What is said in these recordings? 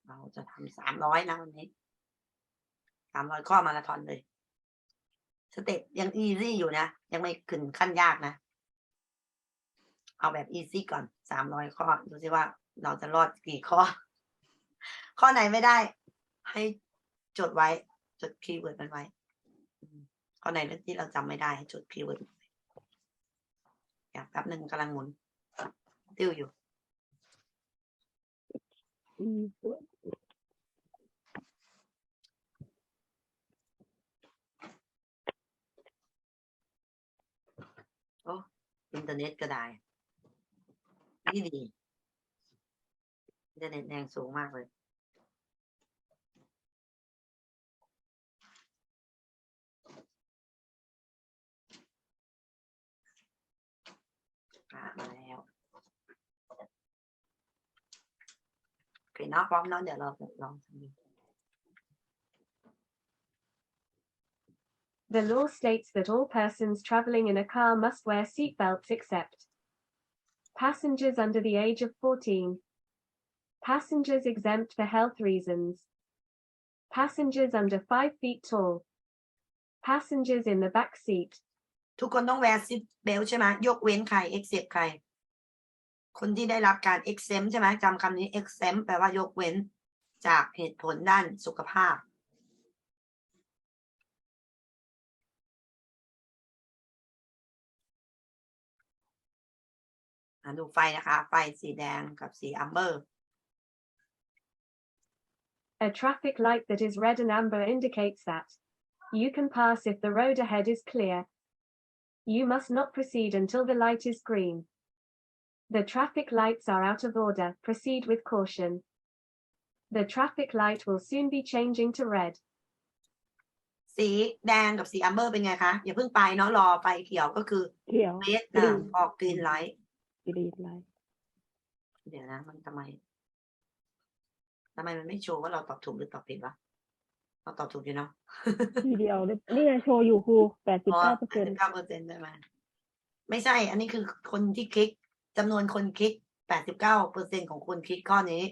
เราจะทำ300นะวันนี้300ข้อมาราธอนเลยสเต็ปยังอีซี่อยู่นะยังไม่ขึ้นขั้นยากนะเอาแบบอีซี่ก่อน300ข้อดูสิว่าเราจะรอดกี่ข้อข้อไหนไม่ได้ให้จดไว้จดคีย์เวิร์ดมันไว้ข้อไหนที่เราจำไม่ได้ให้จดคีย์เวิร์ดอยากแป๊บนึงกำลังหมุนติ้วอยู่โอ้อินเทอร์เน็ตก็ได้ดีอินเทอร์เน็ตแรงสูงมากเลยมาแล้วโอเคเนาะพร้อมเนาะเดี๋ยวเราลองทำดู The law states that all persons traveling in a car must wear seat belts except passengers under the age of 14, passengers exempt for health reasons, passengers under 5 feet tall, passengers in the back seat. ทุกคนต้อง wear seat belt ใช่ไหมยกเว้นใคร except ใครคนที่ได้รับการ exempt ใช่ไหมจำคำนี้ exempt แปลว่ายกเว้นจากเหตุผลด้านสุขภาพดูไฟนะคะไฟสีแดงกับสีอัมเบอร์ A traffic light that is red and amber indicates that you can pass if the road ahead is clear. You must not proceed until the light is green. The traffic lights are out of order. Proceed with caution. The traffic light will soon be changing to red. สีแดงกับสีอัมเบอร์เป็นไงคะอย่าเพิ่งไปเนาะรอไฟเขียวก็คือ เขียว เรดออกกรีนไลท์ green light เดี๋ยวนะมันทำไมมันไม่โชว์ว่าเราตอบถูกหรือตอบผิดวะเราตอบถูกอยู่เนาะ ทีเดียวนี่ไงโชว์อยู่ครู89% 89%ได้ไหมไม่ใช่อันนี้คือคนที่คลิกจำนวนคนคลิก89%ของคนคลิกข้อนี้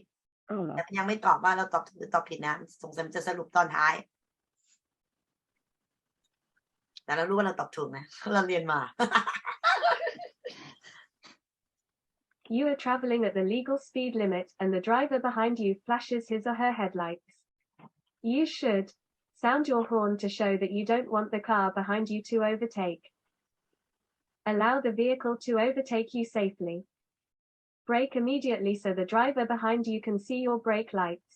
แต่ยังไม่ตอบว่าเราตอบถูกหรือตอบผิดนะสงสัยจะสรุปตอนท้ายแต่เรารู้ว่าเราตอบถูกนะเราเรียนมา You are traveling at the legal speed limit and the driver behind you flashes his or her headlights. You should sound your horn to show that you don't want the car behind you to overtake. Allow the vehicle to overtake you safely. Brake immediately so the driver behind you can see your brake lights.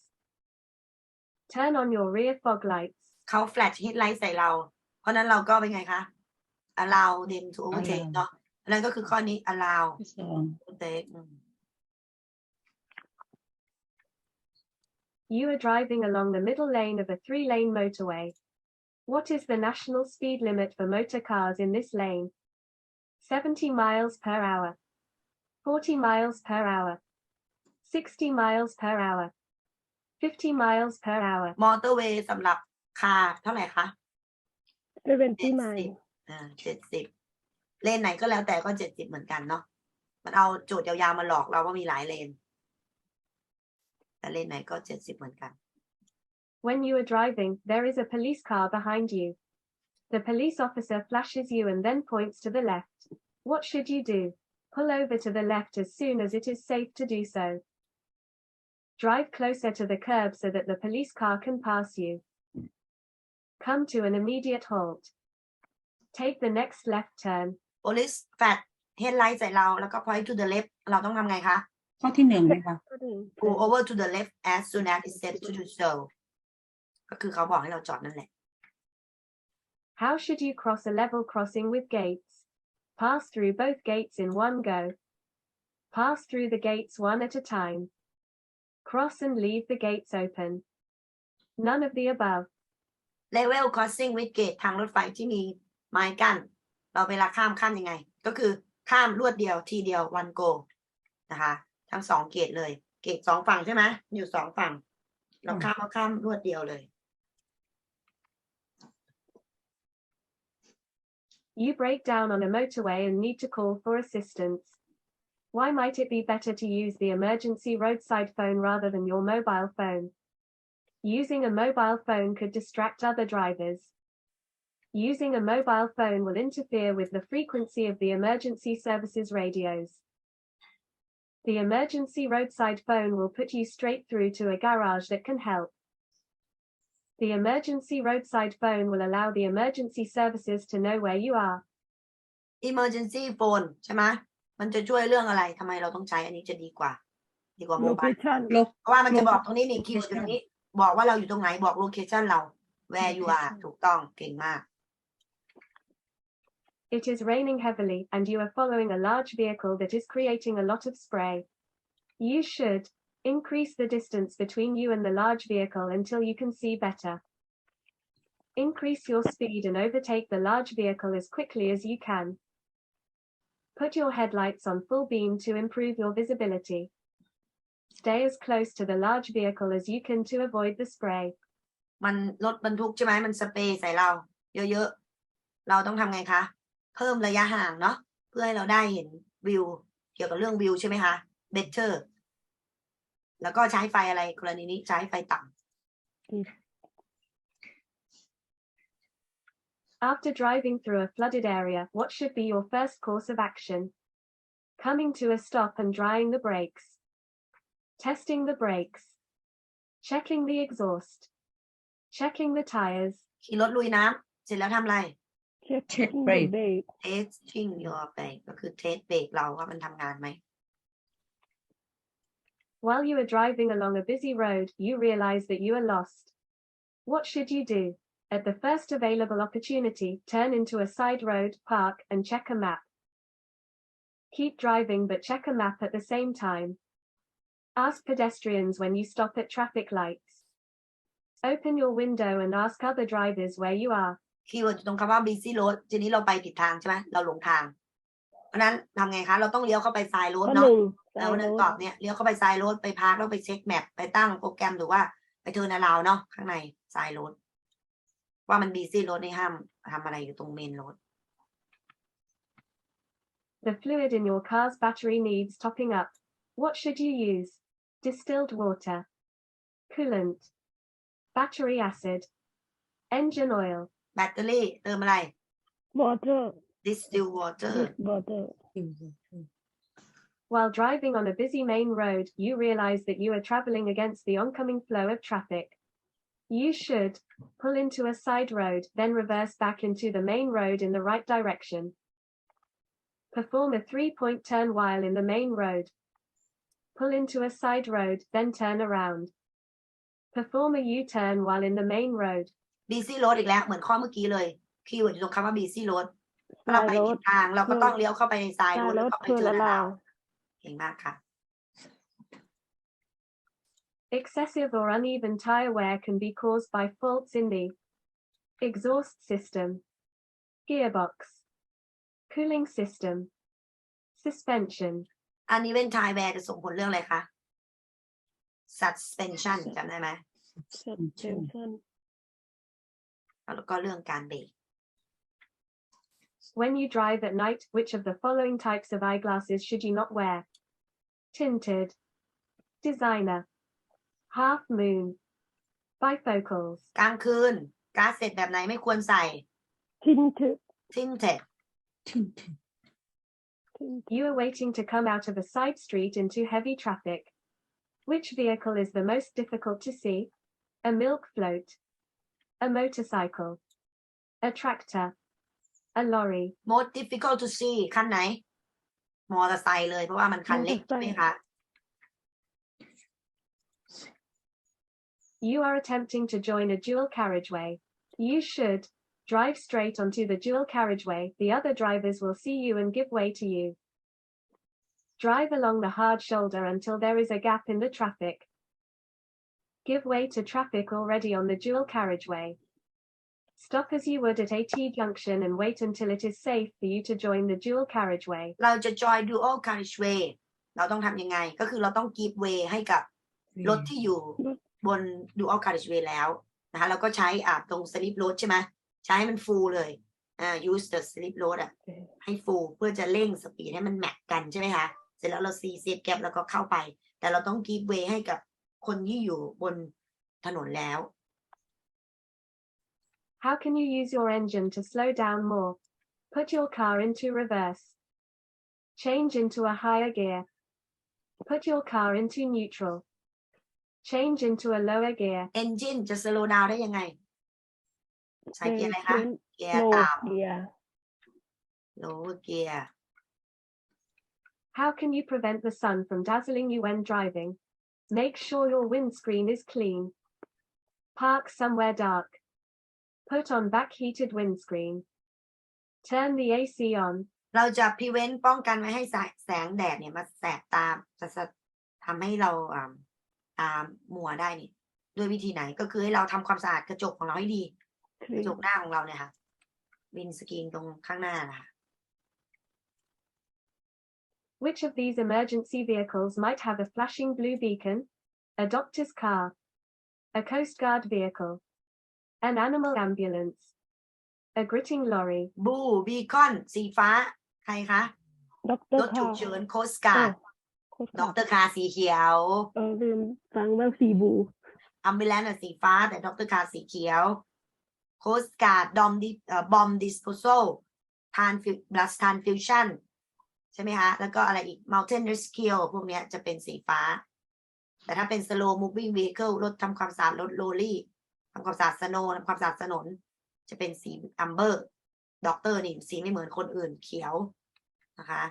Turn on your rear fog lights. เขาแฟลชเฮดไลท์ใส่เราเพราะนั้นเราก็เป็นไงคะ allow them to overtake เนาะนั่นก็คือข้อนี้ allow overtake You are driving along the middle lane of a 3-lane motorway. What is the national speed limit for motor cars in this lane? 70 miles per hour, 40 miles per hour, 60 miles per hour, 50 miles per hour. Motorway สำหรับคาร์เท่าไหร่คะ70 miles 70เลนไหนก็แล้วแต่ก็70เหมือนกันเนาะมันเอาโจทย์ยาวๆมาหลอกเราว่ามีหลายเลนแต่เลนไหนก็70เหมือนกัน When you are driving, there is a police car behind you. The police officer flashes you and then points to the left. What should you do? Pull over to the left as soon as it is safe to do so. Drive closer to the curb so that the police car can pass you. Come to an immediate halt. Take the next left turn. Police flash headlight ใส่เราแล้วก็ point to the left เราต้องทำไงคะข้อที่1ไหมคะ Go over to the left as soon as it's safe to do so ก็คือเขาบอกให้เราจอดนั่นแหละ How should you cross a level crossing with gates? Pass through both gates in one go. Pass through the gates one at a time. Cross and leave the gates open. None of the above. Level crossing with gate ทางรถไฟที่มีไม้กั้นเราเวลาข้ามขั้นยังไงก็คือข้ามรวดเดียวทีเดียว one go นะคะทั้ง2เกตเลยเกต2ฝั่งใช่ไหมอยู่2ฝั่งเราข้ามรวดเดียวเลย You break down on a motorway and need to call for assistance. Why might it be better to use the emergency roadside phone rather than your mobile phone? Using a mobile phone could distract other drivers. Using a mobile phone will interfere with the frequency of the emergency services radios. The emergency roadside phone will put you straight through to a garage that can help. The emergency roadside phone will allow the emergency services to know where you are. emergency phone ใช่ไหมมันจะช่วยเรื่องอะไรทำไมเราต้องใช้อันนี้จะดีกว่าโมบาย location เพราะว่ามันจะบอกตรงนี้นี่คีย์เวิร์ดอยู่ตรงนี้บอกว่าเราอยู่ตรงไหนบอก location เรา where you are ถูกต้องเก่งมาก It is raining heavily and you are following a large vehicle that is creating a lot of spray. You should increase the distance between you and the large vehicle until you can see better. Increase your speed and overtake the large vehicle as quickly as you can. Put your headlights on full beam to improve your visibility. Stay as close to the large vehicle as you can to avoid the spray. มันรถบรรทุกใช่ไหมมันสเปรย์ใส่เราเยอะๆเราต้องทำไงคะเพิ่มระยะห่างเนาะเพื่อให้เราได้เห็นวิวเกี่ยวกับเรื่องวิวใช่ไหมคะ better แล้วก็ใช้ไฟอะไรกรณีนี้ใช้ไฟต่ำ After driving through a flooded area, what should be your first course of action? Coming to a stop and drying the brakes. Testing the brakes. Checking the exhaust. Checking the tires. ขี่รถลุยน้ำเสร็จแล้วทำอะไร check brake testing your brake ก็คือ test brake เราว่ามันทำงานไหม While you are driving along a busy road, you realize that you are lost. What should you do? At the first available opportunity, turn into a side road, park, and check a map. Keep driving but check a map at the same time. Ask pedestrians when you stop at traffic lights. Open your window and ask other drivers where you are. คีย์เวิร์ดตรงคำว่า busy road ทีนี้เราไปผิดทางใช่ไหมเราหลงทางเพราะนั้นทำไงคะเราต้องเลี้ยวเข้าไปซ้ายโรดเนาะวันนึงตอบเนี่ยเลี้ยวเข้าไปซ้ายโรดไปพาร์คแล้วไปเช็คแมปไปตั้งโปรแกรมหรือว่าไปเทิร์นอราวด์เนาะข้างในซ้ายโรดว่ามัน busy road นี่ห้ามทำอะไรอยู่ตรงเมนโรด The fluid in your car's battery needs topping up. What should you use? Distilled water, coolant, battery acid, engine oil. แบตเตอรี่เติมอะไร water distill water water While driving on a busy main road, you realize that you are traveling against the oncoming flow of traffic. You should pull into a side road, then reverse back into the main road in the right direction. Perform a 3-point turn while in the main road. Pull into a side road, then turn around. Perform a U-turn while in the main road. busy road อีกแล้วเหมือนข้อเมื่อกี้เลยคีย์เวิร์ดอยู่ตรงคำว่า busy road ถ้าเราไปผิดทางเราก็ต้องเลี้ยวเข้าไปในซ้ายโรดแล้วก็ไปเทิร์นอราวด์เก่งมากค่ะ Excessive or uneven tire wear can be caused by faults in the exhaust system, gearbox, cooling system, suspension. uneven tire wear จะส่งผลเรื่องอะไรคะ suspension จำได้ไหม suspension แล้วก็เรื่องการเบรก When you drive at night, which of the following types of eyeglasses should you not wear? Tinted, designer, half moon, bifocals. กลางคืนก๊าซเสร็จแบบไหนไม่ควรใส่ tinted tinted You are waiting to come out of a side street into heavy traffic. Which vehicle is the most difficult to see? A milk float, a motorcycle, a tractor, a lorry. most difficult to see คันไหนมอเตอร์ไซค์เลยเพราะว่ามันคันเล็กใช่ไหมคะ You are attempting to join a dual carriageway. You should drive straight onto the dual carriageway. The other drivers will see you and give way to you. Drive along the hard shoulder until there is a gap in the traffic. Give way to traffic already on the dual carriageway. Stop as you would at a T-junction and wait until it is safe for you to join the dual carriageway. เราจะ join dual carriageway เราต้องทำยังไงก็คือเราต้อง give way ให้กับรถที่อยู่บน dual carriageway แล้วนะคะเราก็ใช้ตรง slip road ใช่ไหมใช้ให้มัน full เลยuse the slip road ให้ full เพื่อจะเร่งสปีดให้มันแมทกันใช่ไหมคะ ร็จแล้วเราซีเซฟแกปแล้วก็เข้าไปแต่เราต้องกีฟเวย์ให้กับคนที่อยู่บนถนนแล้ว How can you use your engine to slow down more? Put your car into reverse. Change into a higher gear. Put your car into neutral. Change into a lower gear. Engine จะ slow down ได้ยังไงใช้เกียร์อะไรคะเกียร์ โล ต่ เกียร์ ำ lower gear How can you prevent the sun from dazzling you when driving? Make sure your windscreen is clean. Park somewhere dark. Put on back-heated windscreen. Turn the AC on. เราจะ prevent ป้องกันไม่ให้แสงแดดเนี่ยมาแสบตาจะทำให้เราตามัวได้นี่ด้วยวิธีไหนก็คือให้เราทำความสะอาดกระจกของเราให้ดีกระจกหน้าของเราเนี่ยค่ะวินสกรีนตรงข้างหน้านะคะ Which of these emergency vehicles might have a flashing blue beacon? A doctor's car. A Coast Guard vehicle. An animal ambulance. A gritting lorry. บูบีคอนสีฟ้าใครคะ ด็อกเตอ ร ร์ ถ คา ฉุก ร์ เฉินโคสการ์ด โคตร ด็อกเตอร์คาร์สีเขียว ลืมฟังว่าสีบู อัมบิแลนซ์สีฟ้าแต่ด็อกเตอร์คาร์สีเขียวโคสการ์ดบอมดิสโพโซทานบลัสทานฟิวชั่นใช่ไหมคะแล้วก็อะไรอีก Mountain Rescue พวกเนี้ยจะเป็นสีฟ้าแต่ถ้าเป็น slow moving vehicle รถทำความสะอาดรถโรลลี่ทำความสะอาดสโนว์ทำความสะอาดถนนจะเป็นสีอัมเบอร์ด็อกเตอร์นี่สีไม่เหมือนคนอื่นเขียวนะคะ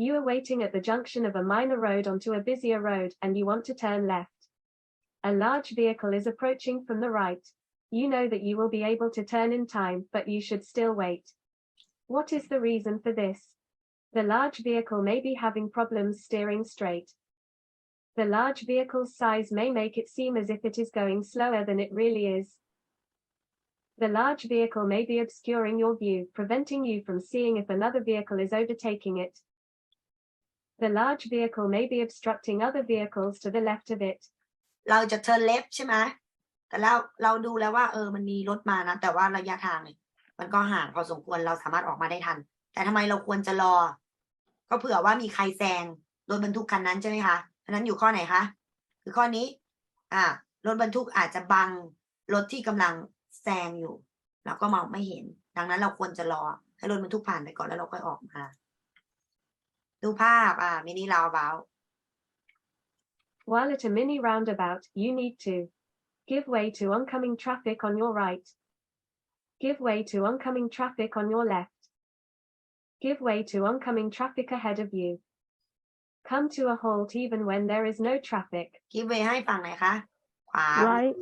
You are waiting at the junction of a minor road onto a busier road and you want to turn left. A large vehicle is approaching from the right. You know that you will be able to turn in time, but you should still wait. What is the reason for this? The large vehicle may be having problems steering straight. The large vehicle's size may make it seem as if it is going slower than it really is. The large vehicle may be obscuring your view, preventing you from seeing if another vehicle is overtaking it. The large vehicle may be obstructing other vehicles to the left of it. เราจะ turn left ใช่ไหมแต่เราดูแล้วว่ามันมีรถมานะแต่ว่าระยะทางเนี่ยมันก็ห่างพอสมควรเราสามารถออกมาได้ทันแต่ทำไมเราควรจะรอก็เผื่อว่ามีใครแซงรถบรรทุกคันนั้นใช่ไหมคะอันนั้นอยู่ข้อไหนคะคือข้อนี้รถบรรทุกอาจจะบังรถที่กำลังแซงอยู่เราก็มองไม่เห็นดังนั้นเราควรจะรอให้รถบรรทุกผ่านไปก่อนแล้วเราค่อยออกมาดูภาพมินิroundabout While at a mini roundabout, you need to give way to oncoming traffic on your right. Give way to oncoming traffic on your left. Give way to oncoming traffic ahead of you. Come to a halt even when there is no traffic. give way ให้ฝั่งไหนคะขวา right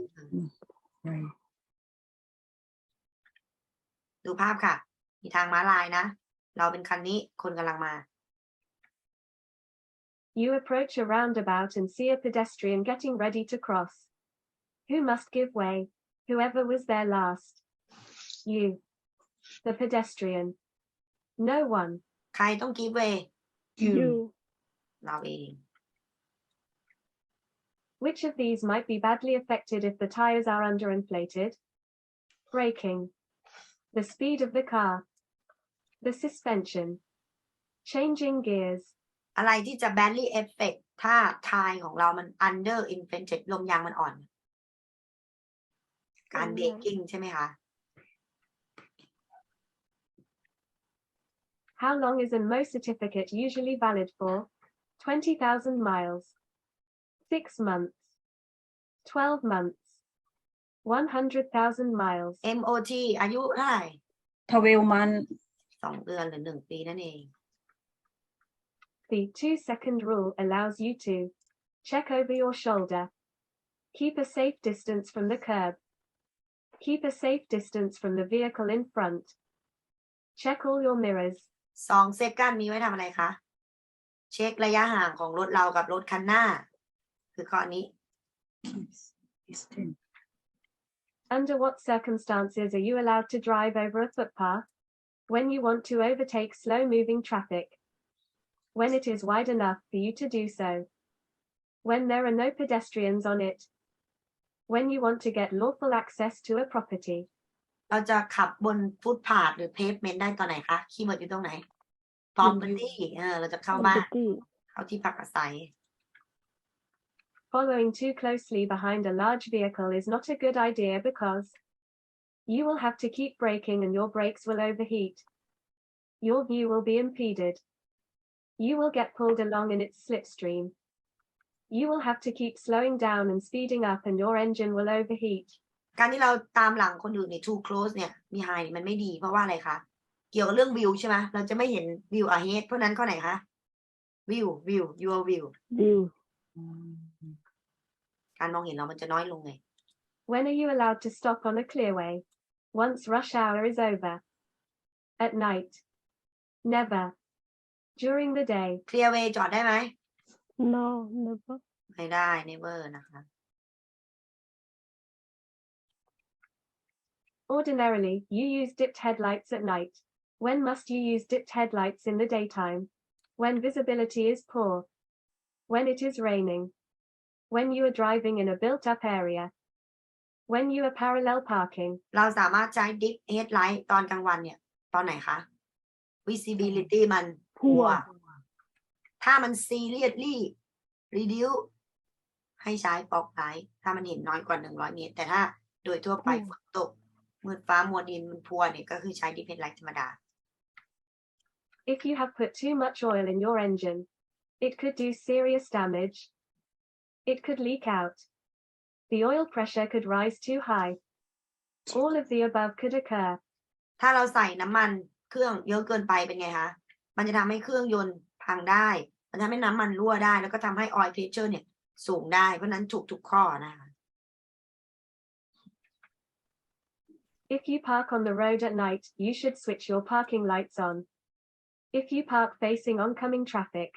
ดูภาพค่ะมีทางม้าลายนะเราเป็นคันนี้คนกำลังมา You approach a roundabout and see a pedestrian getting ready to cross. Who must give way? Whoever was there last. You. The pedestrian. No one. ใครต้อง give way you เราเอง Which of these might be badly affected if the tires are underinflated? Braking. The speed of the car. The suspension. Changing gears. อะไรที่จะ badly affect ถ้าทายของเรามัน under inflated ลมยางมันอ่อนการเบรกกิ้งใช่ไหมคะ How long is a MO certificate usually valid for? 20,000 miles. 6 months. 12 months. 100,000 miles. MOT อายุเท่าไหร่ 12 มัน 2 เดือนหรือ1 ปีนั่นเอง The 2-second rule allows you to check over your shoulder. Keep a safe distance from the curb. Keep a safe distance from the vehicle in front. Check all your mirrors. 2 เซคันด์มีไว้ทำอะไรคะเช็คระยะห่างของรถเรากับรถคันหน้าคือข้อนี้ Under what circumstances are you allowed to drive over a footpath? When you want to overtake slow-moving traffic. When it is wide enough for you to do so. When there are no pedestrians on it. When you want to get lawful access to a property. เราจะขับบนฟุตพาธหรือเพฟเมนต์ได้ตอนไหนคะคีย์เวิร์ดอยู่ตรงไหน property เราจะเข้าบ้าน property เข้าที่พักอาศัย Following too closely behind a large vehicle is not a good idea because you will have to keep braking and your brakes will overheat. Your view will be impeded. You will get pulled along in its slipstream. You will have to keep slowing down and speeding up and your engine will overheat. การที่เราตามหลังคนอื่นใน too close เนี่ย behind มันไม่ดีเพราะว่าอะไรคะเกี่ยวกับเรื่องวิวใช่ไหมเราจะไม่เห็นวิว ahead เพราะนั้นข้อไหนคะวิว your view view การมองเห็นเรามันจะน้อยลงไง When are you allowed to stop on a clearway? Once rush hour is over. At night. Never. During the day. clear way จอดได้ไหม no never ไม่ได้ never นะคะ Ordinarily, you use dipped headlights at night. When must you use dipped headlights in the daytime? When visibility is poor. When it is raining. When you are driving in a built-up area. When you are parallel parking. เราสามารถใช้ dip headlight ตอนกลางวันเนี่ยตอนไหนคะ visibility มัน poor ถ้ามัน seriously reduce ให้ใช้ fog light ถ้ามันเห็นน้อยกว่า100 เมตรแต่ถ้าโดยทั่วไปฝนตกมืดฟ้ามัวดินมันพัวเนี่ยก็คือใช้ dip headlight ธรรมดา If you have put too much oil in your engine, it could do serious damage. It could leak out. The oil pressure could rise too high. All of the above could occur. ถ้าเราใส่น้ำมันเครื่องเยอะเกินไปเป็นไงคะมันจะทำให้เครื่องยนต์พังได้มันทำให้น้ำมันรั่วได้แล้วก็ทำให้ oil pressure เนี่ยสูงได้เพราะนั้นถูกทุกข้อนะคะ If you park on the road at night, you should switch your parking lights on. If you park facing oncoming traffic.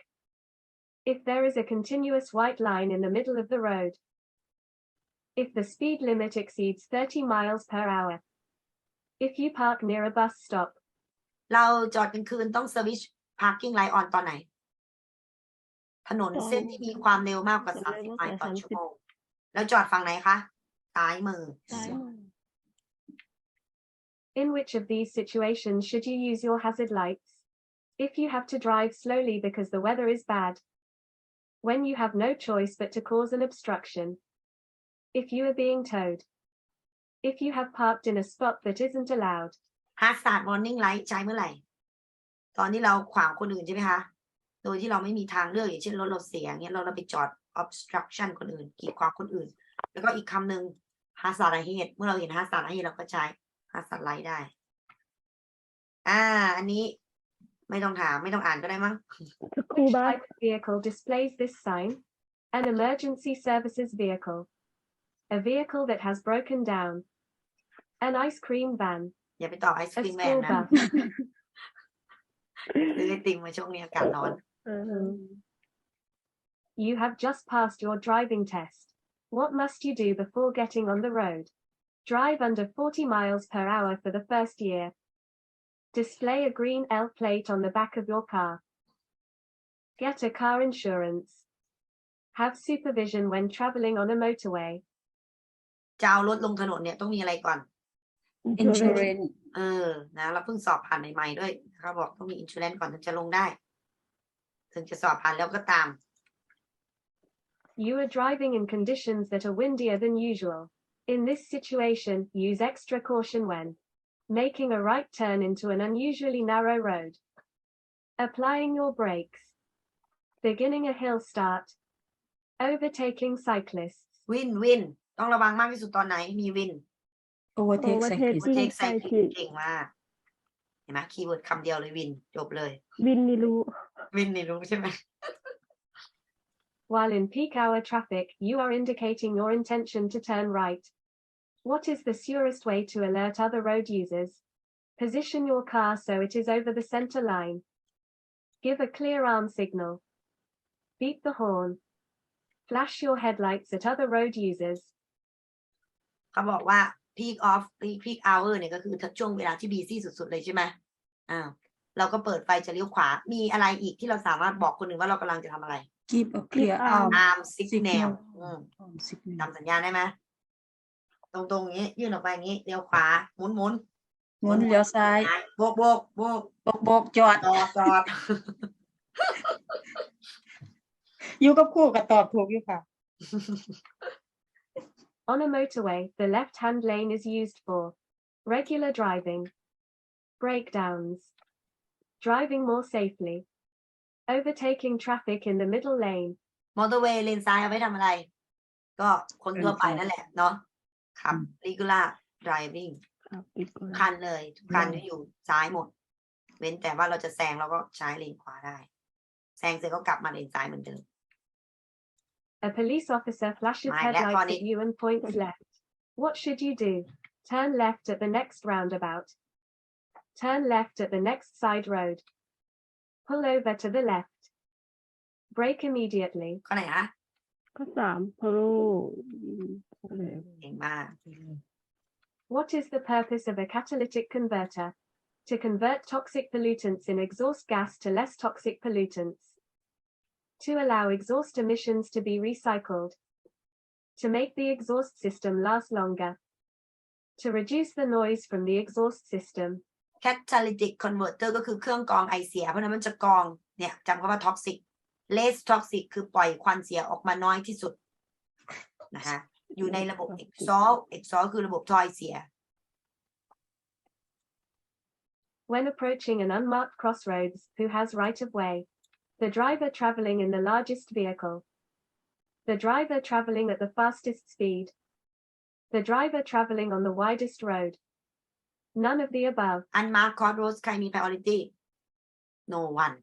If there is a continuous white line in the middle of the road. If the speed limit exceeds 30 miles per hour. If you park near a bus stop. เราจอดกลางคืนต้อง switch parking light on ตอนไหนถนนเส้นที่มีความเร็วมากกว่า30 ไมล์ต่อชั่วโมงแล้วจอดฝั่งไหนคะซ้ายมือ In which of these situations should you use your hazard lights? If you have to drive slowly because the weather is bad. When you have no choice but to cause an obstruction. If you are being towed. If you have parked in a spot that isn't allowed. hazard warning light ใช้เมื่อไหร่ตอนที่เราขวางคนอื่นใช่ไหมคะโดยที่เราไม่มีทางเลือกอย่างเช่นรถเราเสียเงี้ยเราไปจอด obstruction คนอื่นกีดขวางคนอื่นแล้วก็อีกคำหนึ่ง hazard ahead เมื่อเราเห็น hazard ahead เราก็ใช้ hazard light ได้อันนี้ไม่ต้องถามไม่ต้องอ่านก็ได้มั้ง Which type of vehicle displays this sign? An emergency services vehicle. A vehicle that has broken down. An ice cream van. อย่าไปตอบไอศ A ครีมแมน school นะ bus. ซื้อไอติมมาช่วงนี้อากาศร้อน You have just passed your driving test. What must you do before getting on the road? Drive under 40 miles per hour for the first year. Display a green L plate on the back of your car. Get a car insurance. Have supervision when traveling on a motorway. จะเอารถลงถนนเนี่ยต้องมีอะไรก่อน insurance นะเราเพิ่งสอบผ่านใหม่ๆด้วยเขาบอกต้องมี insurance ก่อนถึงจะลงได้ถึงจะสอบผ่านแล้วก็ตาม You are driving in conditions that are windier than usual. In this situation, use extra caution when making a right turn into an unusually narrow road. Applying your brakes. Beginning a hill start. Overtaking cyclists. วินต้องระวังมากที่สุดตอนไหนมีวิน overtake cyclist overtake cycling เก่งมากเห็นไหมคีย์เวิร์ดคำเดียวเลยวินจบเลย วินนี่รู้ วินนี่รู้ใช่ไหม While in peak hour traffic, you are indicating your intention to turn right. What is the surest way to alert other road users? Position your car so it is over the center line. Give a clear arm signal. Beep the horn. Flash your headlights at other road users. เขาบอกว่า peak hour เนี่ยก็คือช่วงเวลาที่บีซี่สุดๆเลยใช่ไหมเราก็เปิดไฟจะเลี้ยวขวามีอะไรอีกที่เราสามารถบอกคนอื่นว่าเรากำลังจะทำอะไร keep a clear arm signal signal จำสัญญาณได้ไหมตรงๆนี้ยื่นออกไปอย่างนี้เลี้ยวขวาหมุน หมุนเลี้ยวซ้าย โบก โบกจอด จอด อยู่กับครูก็ตอบถูกอยู่ค่ะ On a motorway, the left-hand lane is used for regular driving, breakdowns, driving more safely, overtaking traffic in the middle lane, มอเตอร์เวย์เลนซ้ายเอาไว้ทำอะไร ก็คนทั่วไปนั่นแหละเนาะขับ regular driving ครับอีกคน คันเลยทุกคันจะอยู่ซ้ายหมด เว้นแต่ว่าเราจะแซงเราก็ใช้เลนขวาได้แซงเสร็จก็กลับมาเลนซ้ายเหมือนเดิม A police officer flashes My headlights left at you and points left. What should you do? Turn left at the next roundabout. Turn left at the next side road. Pull over to the left. Brake immediately. ข้อไหนคะ ข้อ3 Pro เก่งมาก What is the purpose of a catalytic converter? To convert toxic pollutants in exhaust gas to less toxic pollutants. To allow exhaust emissions to be recycled. To make the exhaust system last longer. To reduce the noise from the exhaust system. Catalytic converter ก็คือเครื่องกรองไอเสียเพราะนั้นมันจะกรองเนี่ยจำคำว่า toxic less toxic คือปล่อยควันเสียออกมาน้อยที่สุดนะคะอยู่ในระบบ exhaust คือระบบท่อไอเสีย When approaching an unmarked crossroads, who has right of way? The driver traveling in the largest vehicle. The driver traveling at the fastest speed. The driver traveling on the widest road. None of the above. unmarked crossroads ใครมี priority no one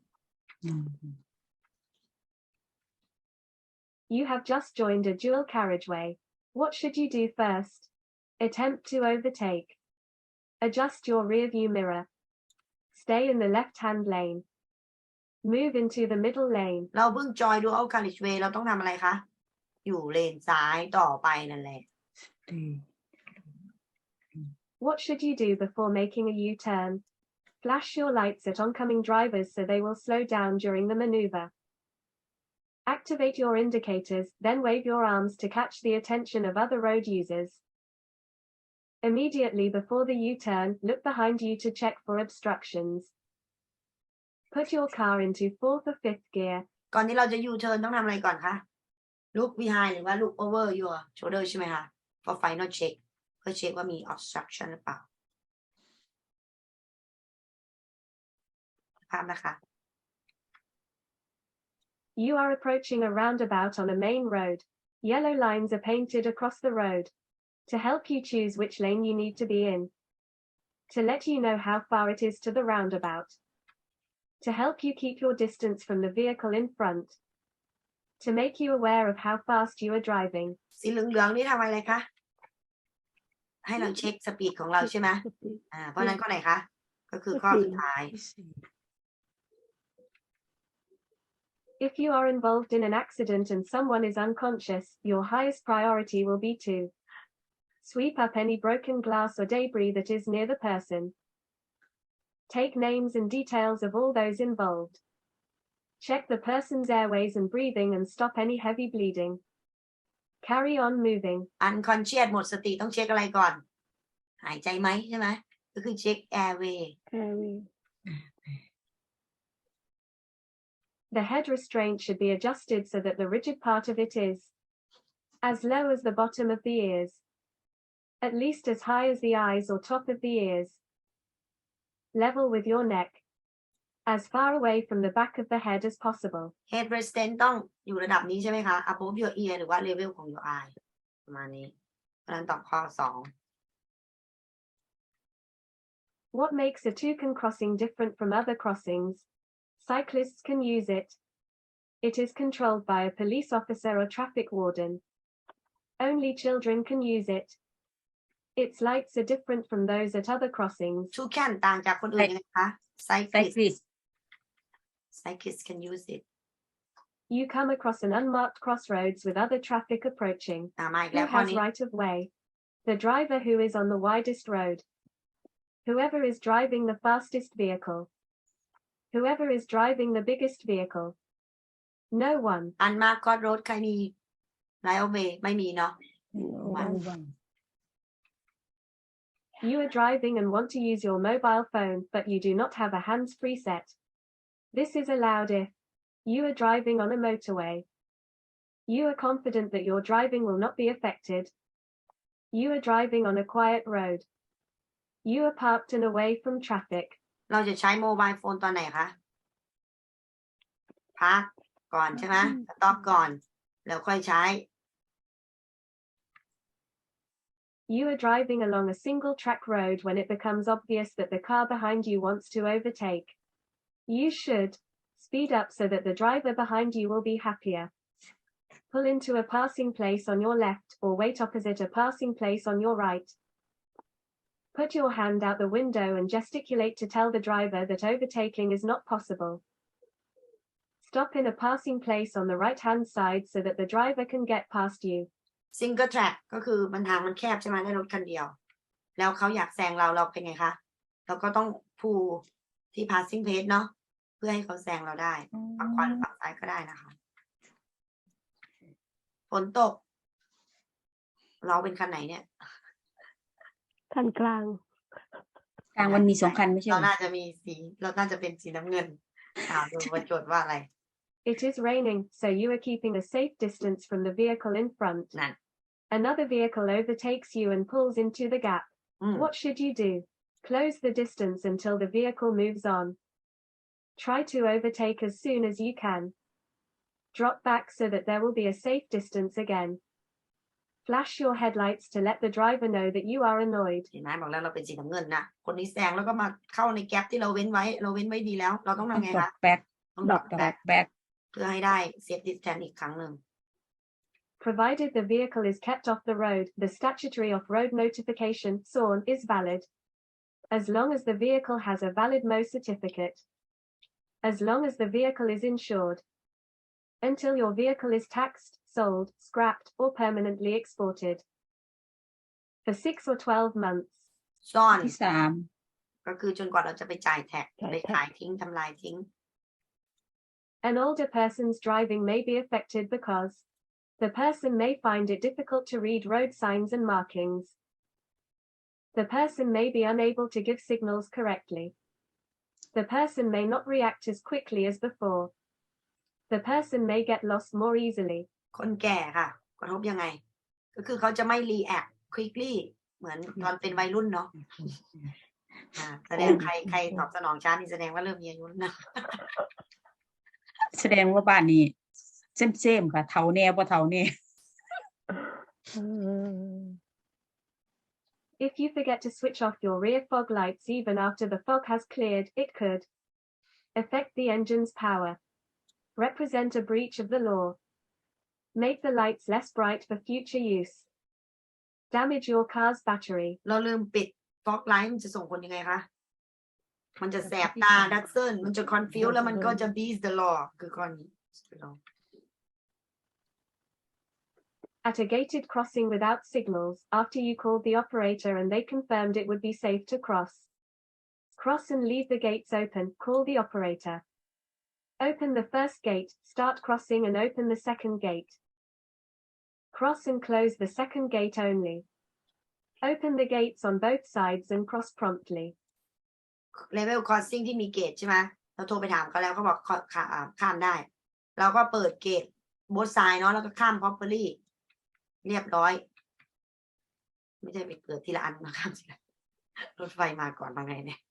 You have just joined a dual carriageway. What should you do first? Attempt to overtake. Adjust your rearview mirror. Stay in the left-hand lane. Move into the middle lane. เราเพิ่งจอย dual carriageway เราต้องทำอะไรคะอยู่เลนซ้ายต่อไปนั่นแหละ What should you do before making a U-turn? Flash your lights at oncoming drivers so they will slow down during the maneuver. Activate your indicators, then wave your arms to catch the attention of other road users. Immediately before the U-turn, look behind you to check for obstructions. Put your car into 4th or 5th gear. ก่อนที่เราจะ U-turn ต้องทำอะไรก่อนคะ look behind หรือว่า look over your shoulder ใช่ไหมคะ for final check เพื่อเช็คว่ามี obstruction หรือเปล่าภาพนะคะ You are approaching a roundabout on a main road. Yellow lines are painted across the road to help you choose which lane you need to be in, to let you know how far it is to the roundabout, to help you keep your distance from the vehicle in front, to make you aware of how fast you are driving. สีเหลืองๆนี่ทำอะไรคะ ให้เราเช็คสปีดของเราใช่ไหมเพราะนั้นข้อไหนคะ ก็คือข้อสุดท้าย If you are involved in an accident and someone is unconscious, your highest priority will be to sweep up any broken glass or debris that is near the person. Take names and details of all those involved. Check the person's airways and breathing and stop any heavy bleeding. Carry on moving. unconscious หมดสติต้องเช็คอะไรก่อน หายใจไหมใช่ไหมก็คือเช็ค airway The head restraint should be adjusted so that the rigid part of it is as low as the bottom of the ears, at least as high as the eyes or top of the ears, level with your neck, as far away from the back of the head as possible. head restraint ต้องอยู่ระดับนี้ใช่ไหมคะ above your ear หรือว่า level ของ your eye ประมาณนี้เพราะฉะนั้นตอบข้อ What makes a toucan crossing different from other crossings? Cyclists can use it. It is controlled by a police officer or traffic warden. Only children can use it. Its lights are different from those at other crossings. 2 can ต่างจากคนอื่นยังไงคะ cyclists can use it You come across an unmarked crossroads with other traffic approaching. มาอีก Who แล้วข้อ has นี้ right of way? The driver who is on the widest road. Whoever is driving the fastest vehicle. Whoever is driving the biggest vehicle. No one. unmarked crossroad ใครมี right of way ไม่มีเนาะ You are driving and want to use your mobile phone, but you do not have a hands-free set. This is allowed if you are driving on a motorway. You are confident that your driving will not be affected. You are driving on a quiet road. You are parked and away from traffic. เราจะใช้โมบายโฟนตอนไหนคะพักก่อนใช่ไหมสต็อปก่อนแล้วค่อยใช้ You are driving along a single-track road when it becomes obvious that the car behind you wants to overtake. You should speed up so that the driver behind you will be happier. Pull into a passing place on your left or wait opposite a passing place on your right. Put your hand out the window and gesticulate to tell the driver that overtaking is not possible. Stop in a passing place on the right-hand side so that the driver can get past you. Single track ก็คือมันทางมันแคบใช่ไหมได้รถคันเดียวแล้วเขาอยากแซงเราเป็นไงคะเราก็ต้องพูที่ passing place เนาะเพื่อให้เขาแซงเราได้ฝั่งขวาหรือฝั่งซ้ายก็ได้นะคะฝนตกเราเป็นคันไหนเนี่ย คันกลาง กลางมันมี2 คันไม่ใช่ เรา เหรอ น่าจะมีเราน่าจะเป็นสีน้ำเงินดูว่าโจทย์ว่าอะไร It is raining, so you are keeping a safe distance from the vehicle in front. นั่น Another vehicle overtakes you and pulls into the gap. What should you do? Close the distance until the vehicle moves on. Try to overtake as soon as you can. Drop back so that there will be a safe distance again. Flash your headlights to let the driver know that you are annoyed. เห็นไหมบอกแล้วเราเป็นสีน้ำเงินนะคนนี้แซงแล้วก็มาเข้าในแก๊ปที่เราเว้นไว้ดีแล้วเราต้อง ต้อ ทำ ง ไง ดรอ คะ ปแบ็ก ต้อง ดรอป back แบ็ก เพื่อให้ได้เซฟดิสแทนอีกครั้งหนึ่ง Provided the vehicle is kept off the road, the statutory off-road notification (SON) is valid. As long as the vehicle has a valid MO certificate. As long as the vehicle is insured. Until your vehicle is taxed, sold, scrapped, or permanently exported. For 6 or 12 months. ซ่อน ที่ ก็คือจนกว่าเราจะไปจ่ายแท็ก จ่าย ไป แท็ก ขายทิ้งทำลายทิ้ง An older person's driving may be affected because the person may find it difficult to read road signs and markings. The person may be unable to give signals correctly. The person may not react as quickly as before. The person may get lost more easily. คนแก่ค่ะกระทบยังไง ก็คือเขาจะไม่ react quickly เหมือนตอนเป็นวัยรุ่นเนาะแสดงใครตอบสนองช้านี่แสดงว่าเริ่มมีอายุแล้วนะ 3แสดงว่าบ้านนี้เซมค่ะเฒ่าแน่บ่เฒ่าแน่ If you forget to switch off your rear fog lights even after the fog has cleared, it could affect the engine's power, represent a breach of the law, make the lights less bright for future use, damage your car's battery. เราลืมปิด fog light มันจะส่งผลยังไงคะมันจะแสบตาดักเซิลมันจะ confuse แล้วมันก็จะ beat the law คือข้อนี้ At a gated crossing without signals, after you called the operator and they confirmed it would be safe to cross. Cross and leave the gates open, call the operator. Open the first gate, start crossing and open the second gate. Cross and close the second gate only. Open the gates on both sides and cross promptly. level crossing ที่มีเกตใช่ไหมเราโทรไปถามเขาแล้วเขาบอกข้ามได้เราก็เปิดเกต both side เนาะแล้วก็ข้าม properly เรียบร้อยไม่ใช่ไปเปิดทีละอันมาข้ามทีละรถไฟมาก่อนมาไงเนี่ย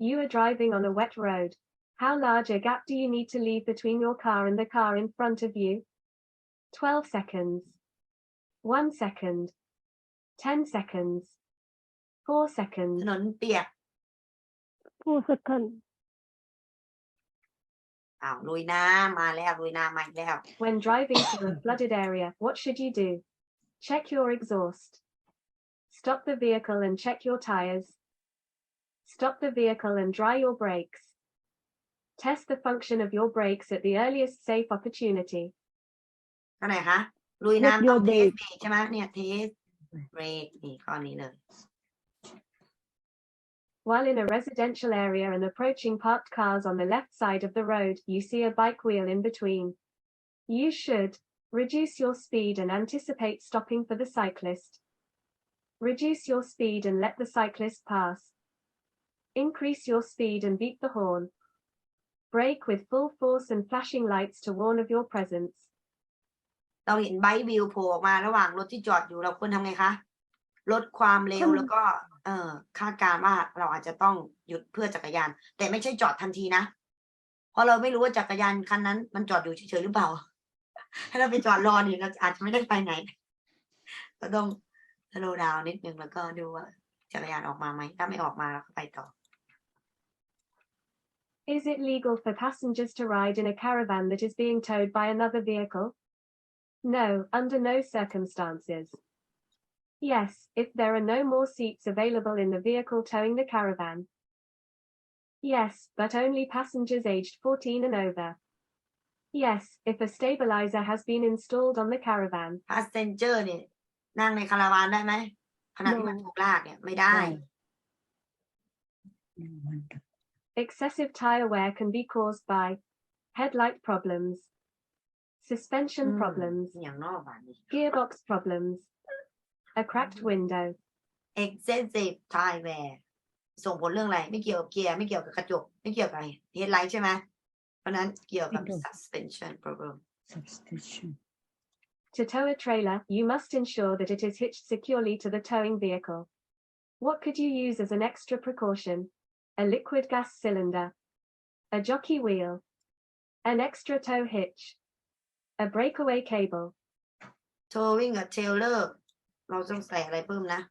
You are driving on a wet road. How large a gap do you need to leave between your car and the car in front of you? 12 seconds. 1 second. 10 seconds. 4 seconds. ถนนเปียก 4 seconds ลุยน้ำมาแล้วลุยน้ำมาอีกแล้ว When driving through a flooded area, what should you do? Check your exhaust. Stop the vehicle and check your tires. Stop the vehicle and dry your brakes. Test the function of your brakes at the earliest safe opportunity. ข้อไหนคะลุยน้ำต้องเทสเบรกใช่ไหมเนี่ยเทสเบรกนี่ข้อนี้เลย While in a residential area and approaching parked cars on the left side of the road, you see a bike wheel in between. You should reduce your speed and anticipate stopping for the cyclist. Reduce your speed and let the cyclist pass. Increase your speed and beat the horn. Brake with full force and flashing lights to warn of your presence. เราเห็นไบค์วิวโผล่ออกมาระหว่างรถที่จอดอยู่เราควรทำไงคะลดความเร็วแล้วก็คาดการณ์ว่าเราอาจจะต้องหยุดเพื่อจักรยานแต่ไม่ใช่จอดทันทีนะเพราะเราไม่รู้ว่าจักรยานคันนั้นมันจอดอยู่เฉยๆหรือเปล่าถ้าเราไปจอดรอนี่เราอาจจะไม่ได้ไปไหนก็ต้องสโลว์ดาวน์นิดนึงแล้วก็ดูว่าจักรยานออกมาไหมถ้าไม่ออกมาเราก็ไปต่อ Is it legal for passengers to ride in a caravan that is being towed by another vehicle? No, under no circumstances. Yes, if there are no more seats available in the vehicle towing the caravan. Yes, but only passengers aged 14 and over. Yes, if a stabilizer has been installed on the caravan. passenger เนี่ยนั่งในคาราวานได้ไหมขณะที่มันถูกลากเนี่ยไม่ได้ Excessive tire wear can be caused by headlight problems, suspension problems, อย่างนอกบ้านนี่ gearbox problems, a cracked window. excessive tire wear ส่งผลเรื่องอะไรไม่เกี่ยวกับเกียร์ไม่เกี่ยวกับกระจกไม่เกี่ยวกับเฮดไลท์ใช่ไหมเพราะนั้นเกี่ยวกับ suspension problem Substation To tow a trailer, you must ensure that it is hitched securely to the towing vehicle. What could you use as an extra precaution? A liquid gas cylinder, a jockey wheel, an extra tow hitch, a breakaway cable. towing a trailer เราต้องใส่อะไรเพิ่มนะ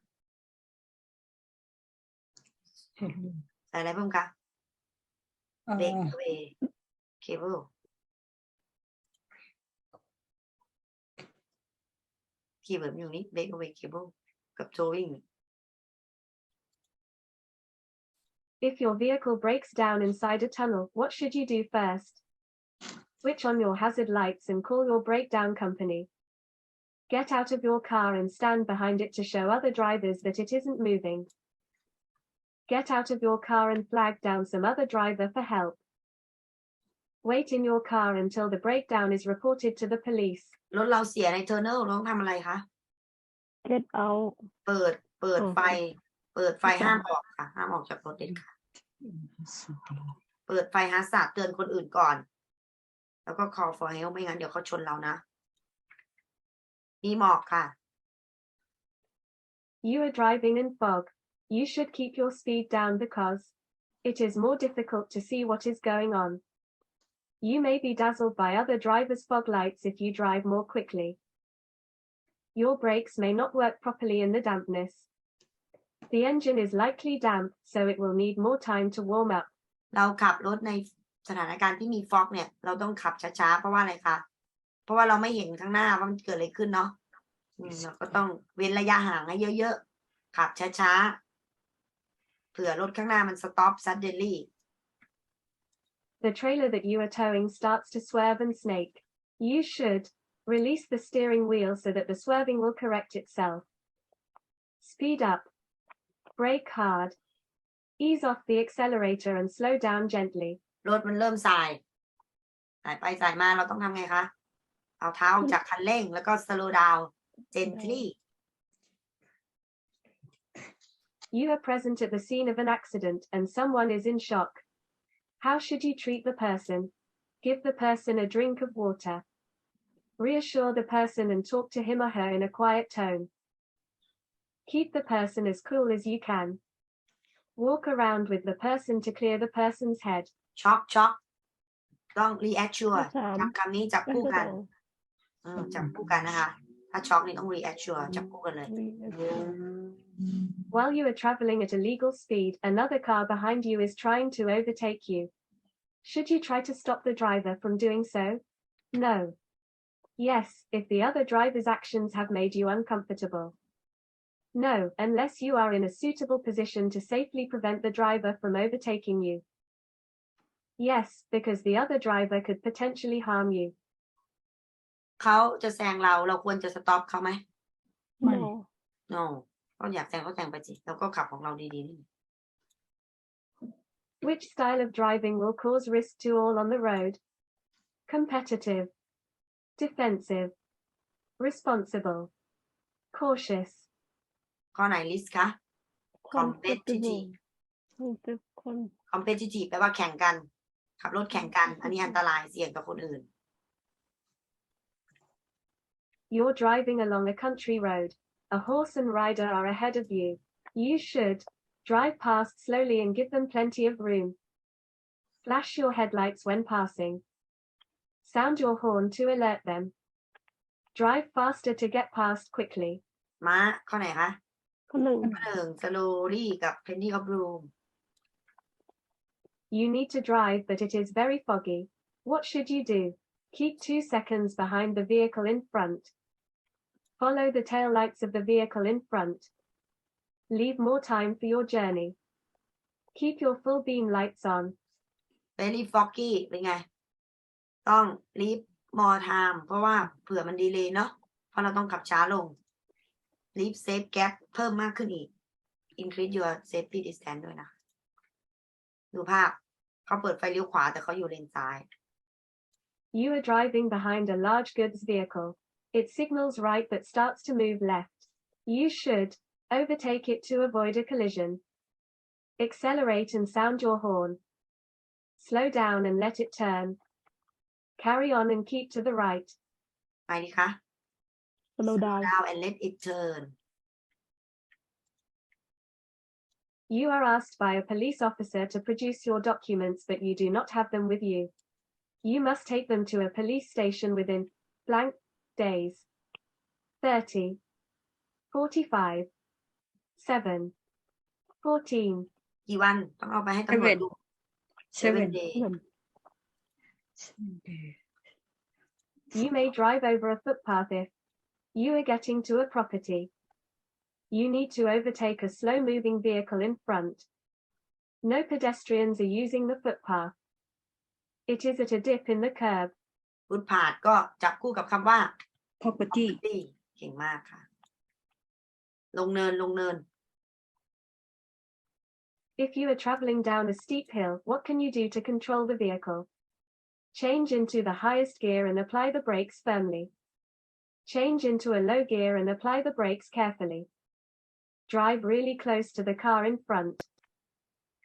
ใส่อะไรเพิ่มคะ breakaway cable คีย์เวิร์ดอยู่นี้ breakaway cable กับ towing If your vehicle breaks down inside a tunnel, what should you do first? Switch on your hazard lights and call your breakdown company. Get out of your car and stand behind it to show other drivers that it isn't moving. Get out of your car and flag down some other driver for help. Wait in your car until the breakdown is reported to the police. รถเราเสียในเทอร์เนลเราต้องทำอะไรคะ get out เปิดไฟห้ามออกค่ะห้ามออกจากรถเด็ดขาดเปิดไฟฮาซาร์ดเตือนคนอื่นก่อนแล้วก็ call for help ไม่งั้นเดี๋ยวเขาชนเรานะมีหมอกค่ะ You are driving in fog. You should keep your speed down because it is more difficult to see what is going on. You may be dazzled by other drivers' fog lights if you drive more quickly. Your brakes may not work properly in the dampness. The engine is likely damp, so it will need more time to warm up. เราขับรถในสถานการณ์ที่มีฟอกเนี่ยเราต้องขับช้าๆเพราะว่าอะไรคะเพราะว่าเราไม่เห็นข้างหน้าว่ามันเกิดอะไรขึ้นเนาะเราก็ต้องเว้นระยะห่างให้เยอะๆขับช้าๆเผื่อรถข้างหน้ามัน stop suddenly The trailer that you are towing starts to swerve and snake. You should release the steering wheel so that the swerving will correct itself. Speed up. Brake hard. Ease off the accelerator and slow down gently. รถมันเริ่มสายไปสายมาเราต้องทำไงคะเอาเท้าออกจากคันเร่งแล้วก็ slow down gently You are present at the scene of an accident and someone is in shock. How should you treat the person? Give the person a drink of water. Reassure the person and talk to him or her in a quiet tone. Keep the person as cool as you can. Walk around with the person to clear the person's head. ช็อกต้อง reassure จำคำนี้จับคู่กันจับคู่กันนะคะถ้าช็อกนี่ต้อง reassure จับคู่กันเลย While you are traveling at a legal speed, another car behind you is trying to overtake you. Should you try to stop the driver from doing so? No. Yes, if the other driver's actions have made you uncomfortable. No, unless you are in a suitable position to safely prevent the driver from overtaking you. Yes, because the other driver could potentially harm you. เขาจะแซงเราควรจะ stop เขาไหม no no เขาอยากแซงเขาแซงไปสิเราก็ขับของเราดีๆนี่ Which style of driving will cause risk to all on the road? Competitive, defensive, responsible, cautious, ข้อไหน list คะ competitive competitive แปลว่าแข่งกันขับรถแข่งกันอันนี้อันตรายเสี่ยงต่อคนอื่น You're driving along a country road. A horse and rider are ahead of you. You should drive past slowly and give them plenty of room. Flash your headlights when passing. Sound your horn to alert them. Drive faster to get past quickly. ม้าข้อไหนคะ ข้อหนึ่ง ข้อ 1 slowly กับ plenty of room You need to drive, but it is very foggy. What should you do? Keep 2 seconds behind the vehicle in front. Follow the tail lights of the vehicle in front. Leave more time for your journey. Keep your full beam lights on. very foggy เป็นไง ต้อง leave more time เพราะว่าเผื่อมันดีเลย์เนาะเพราะเราต้องขับช้าลง leave safe gap เพิ่มมากขึ้นอีก increase your safety distance ด้วยนะดูภาพเขาเปิดไฟเลี้ยวขวาแต่เขาอยู่เลนซ้าย You are driving behind a large goods vehicle. It signals right but starts to move left. You should overtake it to avoid a collision. Accelerate and sound your horn. Slow down and let it turn. Carry on and keep to the right. ไปดีคะ slow down down and let it turn You are asked by a police officer to produce your documents but you do not have them with you. You must take them to a police station within blank days. 30, 45, 7, 14. กี่วันต้องเอาไปให้ตำรวจดู 7 days You may drive over a footpath if you are getting to a property. You need to overtake a slow-moving vehicle in front. No pedestrians are using the footpath. It is at a dip in the curb. footpath ก็จับคู่กับคำว่า property property เก่งมากค่ะ ลงเนิน If you are traveling down a steep hill, what can you do to control the vehicle? Change into the highest gear and apply the brakes firmly. Change into a low gear and apply the brakes carefully. Drive really close to the car in front.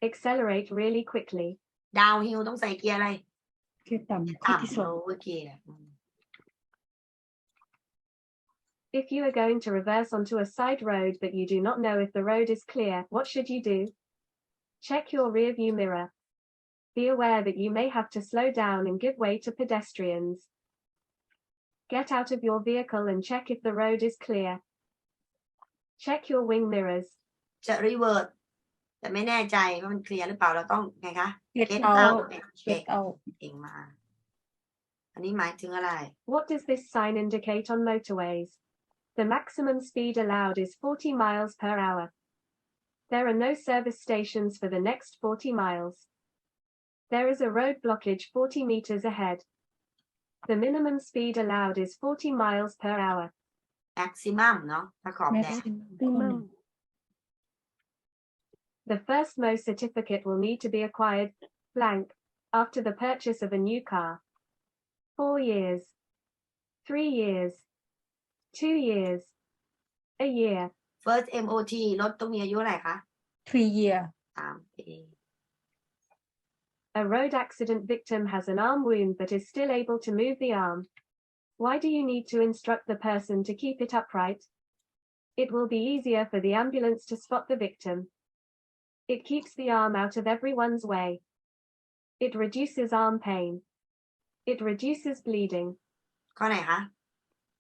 Accelerate really quickly. downhill ต้องใส่เกียร์อะไร เกียร์ต่ำข้อที่ ต่ำ lower gear If you are going to reverse onto a side road but you do not know if the road is clear, what should you do? Check your rearview mirror. Be aware that you may have to slow down and give way to pedestrians. Get out of your vehicle and check if the road is clear. Check your wing mirrors. จะ reverse แต่ไม่แน่ใจว่ามันเคลียร์หรือเปล่าเราต้องไงคะ get get out out and check get out เก่งมากอันนี้หมายถึงอะไร What does this sign indicate on motorways? The maximum speed allowed is 40 miles per hour. There are no service stations for the next 40 miles. There is a road blockage 40 meters ahead. The minimum speed allowed is 40 miles per hour. maximum เนาะถ้าขอบแดง minimum The first most certificate will need to be acquired blank after the purchase of a new car. 4 years. 3 years. 2 years. A year. first MOT รถต้องมีอายุเท่าไหร่คะ 3 year 3 ปี A road accident victim has an arm wound but is still able to move the arm. Why do you need to instruct the person to keep it upright? It will be easier for the ambulance to spot the victim. It keeps the arm out of everyone's way. It reduces arm pain. It reduces bleeding. ข้อไหนคะ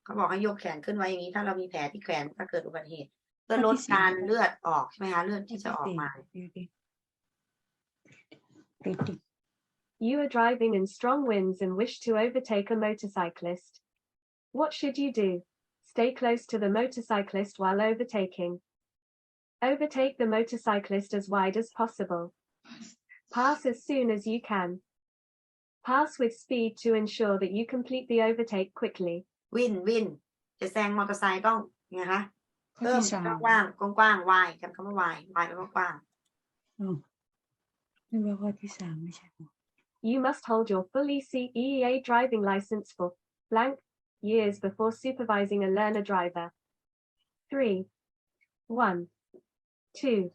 เขาบอกให้ยกแขนขึ้นไว้อย่างนี้ถ้าเรามีแผลที่แขนถ้าเกิดอุบัติเหตุเพื่อลดการเลือดออกใช่ไหมคะเลือดที่จะออกมา You are driving in strong winds and wish to overtake a motorcyclist. What should you do? Stay close to the motorcyclist while overtaking. Overtake the motorcyclist as wide as possible. Pass as soon as you can. Pass with speed to ensure that you complete the overtake quickly. วินจะแซงมอเตอร์ไซค์ต้องไงคะ ข้อ เพิ่ม ที่ 3 กว้างวายจำคำว่าวายแปลว่ากว้าง นี่ว่าข้อที่ 3ไม่ใช่หรอ You must hold your full EEA driving license for blank years before supervising a learner driver. 3. 1, 2,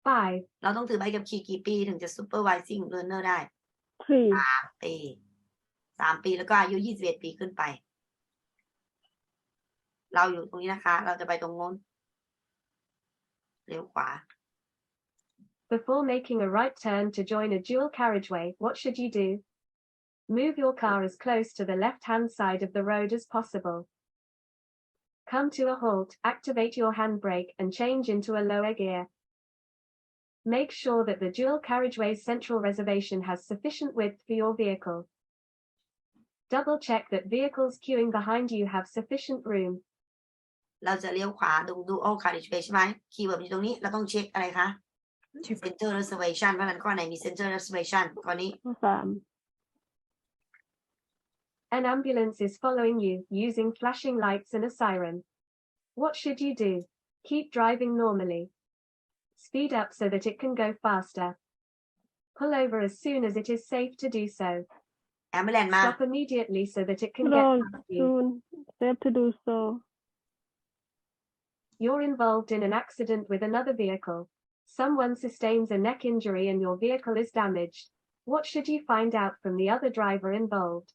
5. เราต้องถือใบขับขี่กี่ปีถึงจะ supervising learner ได้ 3, ปี3 ปีแล้วก็อายุ21 ปีขึ้นไป เราอยู่ตรงนี้นะคะ เราจะไปตรงโน้นเลี้ยวขวา Before making a right turn to join a dual carriageway, what should you do? Move your car as close to the left-hand side of the road as possible. Come to a halt, activate your handbrake and change into a lower gear. Make sure that the dual carriageway's central reservation has sufficient width for your vehicle. Double-check that vehicles queuing behind you have sufficient room. เราจะเลี้ยวขวาดู dual carriageway ใช่ไหมคีย์เวิร์ดอยู่ตรงนี้เราต้องเช็คอะไรคะ center reservation ว่ามันข้อไหนมี center reservation ข้อนี้ ข้อ An ambulance is following you, using flashing lights and a siren. What should you do? Keep driving normally. Speed up so that it can go faster. Pull over as soon as it is safe to do so. ambulance มา Stop immediately so that it 3 can get Slow past you. soon safe to do so You're involved in an accident with another vehicle. Someone sustains a neck injury and your vehicle is damaged. What should you find out from the other driver involved?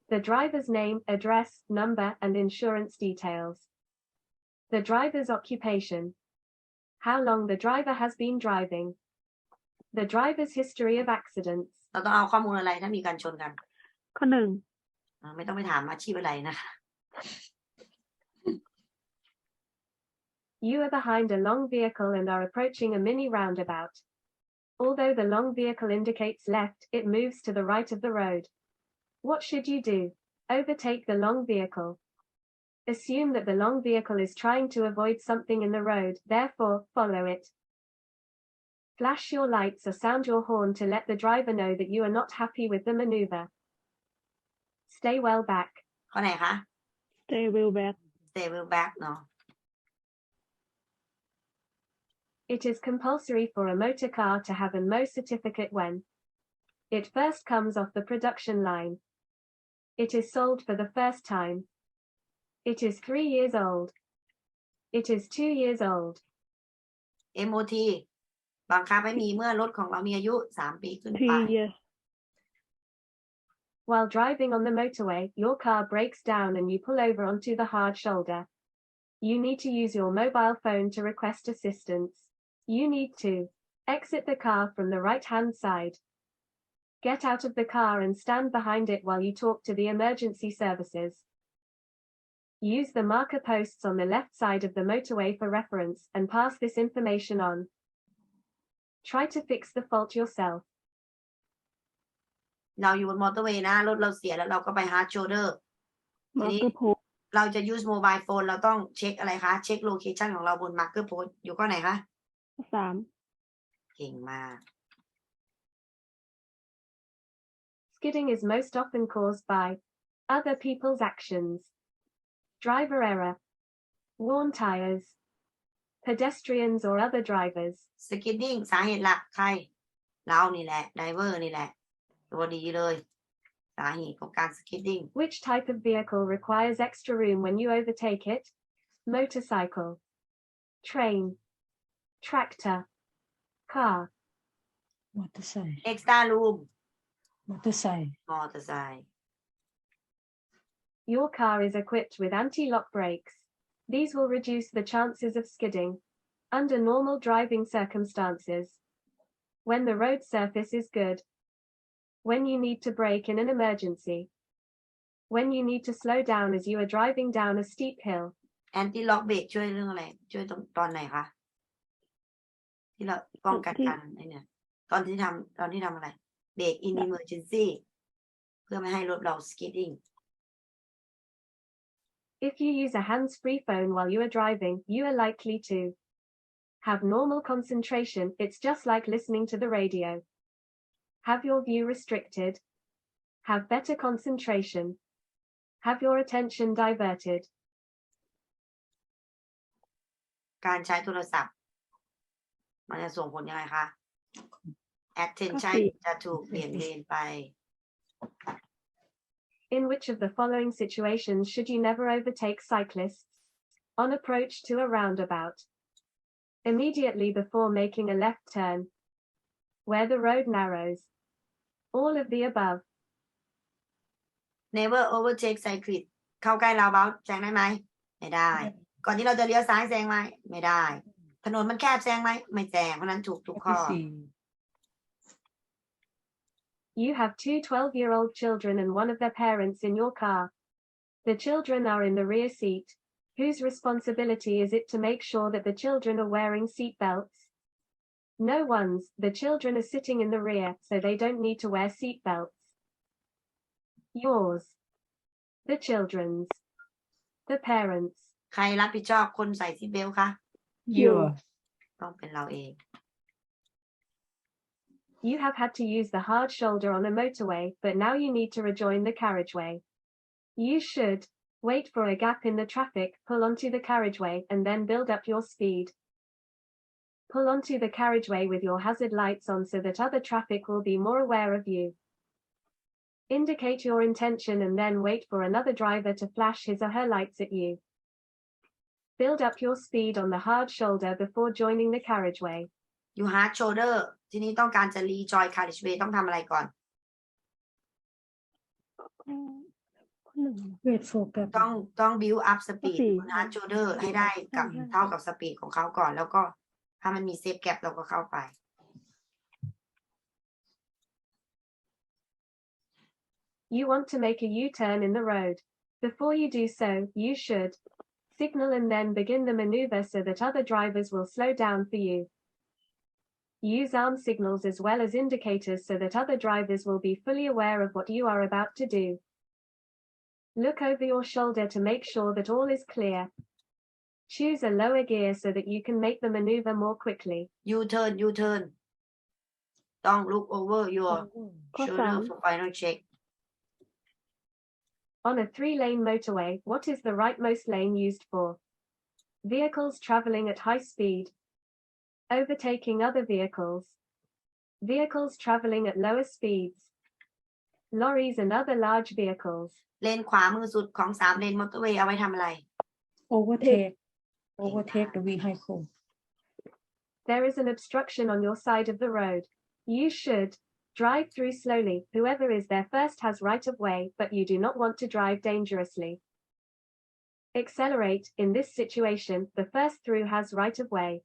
The driver's name, address, number, and insurance details. The driver's occupation. How long the driver has been driving. The driver's history of accidents. เราต้องเอาข้อมูลอะไรถ้ามีการชนกัน ข้อ ไม่ต้องไปถามอาชีพอะไรนะคะ You are behind a long vehicle and are approaching a mini roundabout. Although the long vehicle indicates left, it moves to the right of the road. What should you do? Overtake the long vehicle. Assume that the long vehicle is trying to avoid something in the road, therefore, follow it. Flash your lights or sound your horn to let the driver know that you are not happy with the maneuver. Stay well back. ข้อไหนคะ 3 Stay well back stay well back เนาะ It is compulsory for a motor car to have a MO certificate when it first comes off the production line. It is sold for the first time. It is 3 years old. It is 2 years old. MOT บังคับให้มีเมื่อรถของเรามีอายุ3 ปีขึ้นไป 3 years While driving on the motorway, your car breaks down and you pull over onto the hard shoulder. You need to use your mobile phone to request assistance. You need to exit the car from the right-hand side. Get out of the car and stand behind it while you talk to the emergency services. Use the marker posts on the left side of the motorway for reference and pass this information on. Try to fix the fault yourself. เราอยู่บนมอเตอร์เวย์นะรถเราเสียแล้วเราก็ไป hard shoulder ทีนี้ marker post เราจะ use mobile phone เราต้องเช็คอะไรคะเช็ค location ของเราบน marker post อยู่ข้อไหนคะ ข้อ เก่งมาก Skidding is most often caused by other people's actions, driver error, worn tires, pedestrians or other drivers. skidding สาเหตุหลักใครเรานี่แหละ driver นี่แหละตัวดีเลยสาเหตุของการ skidding Which type of vehicle requires extra room when you overtake it? Motorcycle, train, tractor, car. motorcycle extra room motorcycle motorcycle Your car is equipped with anti-lock brakes. These will reduce the chances of skidding under normal driving circumstances. When the road surface is good. When you need to brake in an emergency. When you need to slow down as you are driving down a steep hill. anti lock brake ช่วยเรื่องอะไรช่วยตอนไหนคะที่เราป้องกันการไอ้เนี่ยตอนที่ทำอะไรเบรก in emergency เพื่อไม่ให้รถเรา skidding If you use a hands-free phone while you are driving, you are likely to have normal concentration. It's just like listening to the radio. Have your view restricted. Have better concentration. Have your attention diverted. การใช้โทรศัพท์มันจะส่งผลยังไงคะ attention จะถูกเปลี่ยนเบนไป In which of the following situations should you never overtake cyclists? On approach to a roundabout. immediately before making a left turn, where the road narrows. All of the above. never overtake cyclist เข้าใกล้ roundabout แซงได้ไหมไม่ได้ ก่อนที่เราจะเลี้ยวซ้ายแซงไหมไม่ได้ ถนนมันแคบแซงไหมไม่แซงเพราะนั้นถูกทุกข้อ You have two 12-year-old children and one of their parents in your car. The children are in the rear seat. Whose responsibility is it to make sure that the children are wearing seat belts? No one's. The children are sitting in the rear, so they don't need to wear seat belts. Yours. The children's. The parents. ใครรับผิดชอบคนใส่ซีทเบลต์คะ Your ต้องเป็นเราเอง You have had to use the hard shoulder on a motorway, but now you need to rejoin the carriageway. You should wait for a gap in the traffic, pull onto the carriageway, and then build up your speed. Pull onto the carriageway with your hazard lights on so that other traffic will be more aware of you. Indicate your intention and then wait for another driver to flash his or her lights at you. Build up your speed on the hard shoulder before joining the carriageway. you hard shoulder ทีนี้ต้องการจะ rejoin carriageway ต้องทำอะไรก่อน wait for gap ต้อง build up speed สี่ hard shoulder ให้ได้กับเท่ากับ speed ของเขาก่อน แล้วก็ถ้ามันมี safe gap เราก็เข้าไป You want to make a U-turn in the road. Before you do so, you should signal and then begin the maneuver so that other drivers will slow down for you. Use arm signals as well as indicators so that other drivers will be fully aware of what you are about to do. Look over your shoulder to make sure that all is clear. Choose a lower gear so that you can make the maneuver more quickly. you turn ต้อง look over your ข้อ shoulder 3 for final check On a 3-lane motorway, what is the rightmost lane used for? Vehicles traveling at high speed. Overtaking other vehicles. Vehicles traveling at lower speeds. Lorries and other large vehicles. เลนขวามือสุดของ3เลนมอเตอร์เวย์เอาไว้ทำอะไร overtake the vehicle. There is an obstruction on your side of the road. You should drive through slowly. Whoever is there first has right of way, but you do not want to drive dangerously. Accelerate. In this situation, the first through has right of way.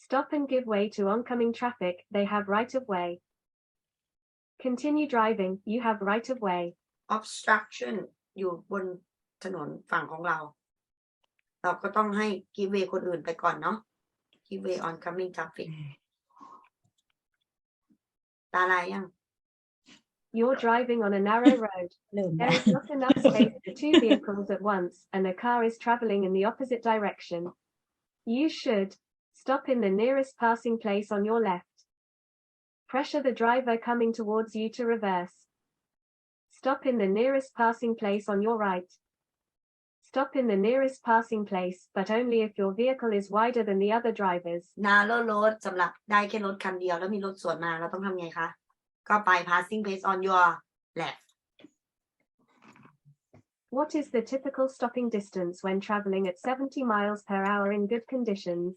Stop and give way to oncoming traffic. They have right of way. Continue driving. You have right of way. obstruction อยู่บนถนนฝั่งของเรา เราก็ต้องให้ give way คนอื่นไปก่อนเนาะ give way oncoming traffic ตาลายยัง You're driving on a narrow road. เริ่ม There is not enough space for two vehicles at once, and a car is traveling in the opposite direction. You should stop in the nearest passing place on your left. Pressure the driver coming towards you to reverse. Stop in the nearest passing place on your right. Stop in the nearest passing place, but only if your vehicle is wider than the other drivers. narrow road สำหรับได้แค่รถคันเดียวแล้วมีรถสวนมาเราต้องทำไงคะ ก็ไป passing place on your left What is the typical stopping distance when traveling at 70 miles per hour in good conditions?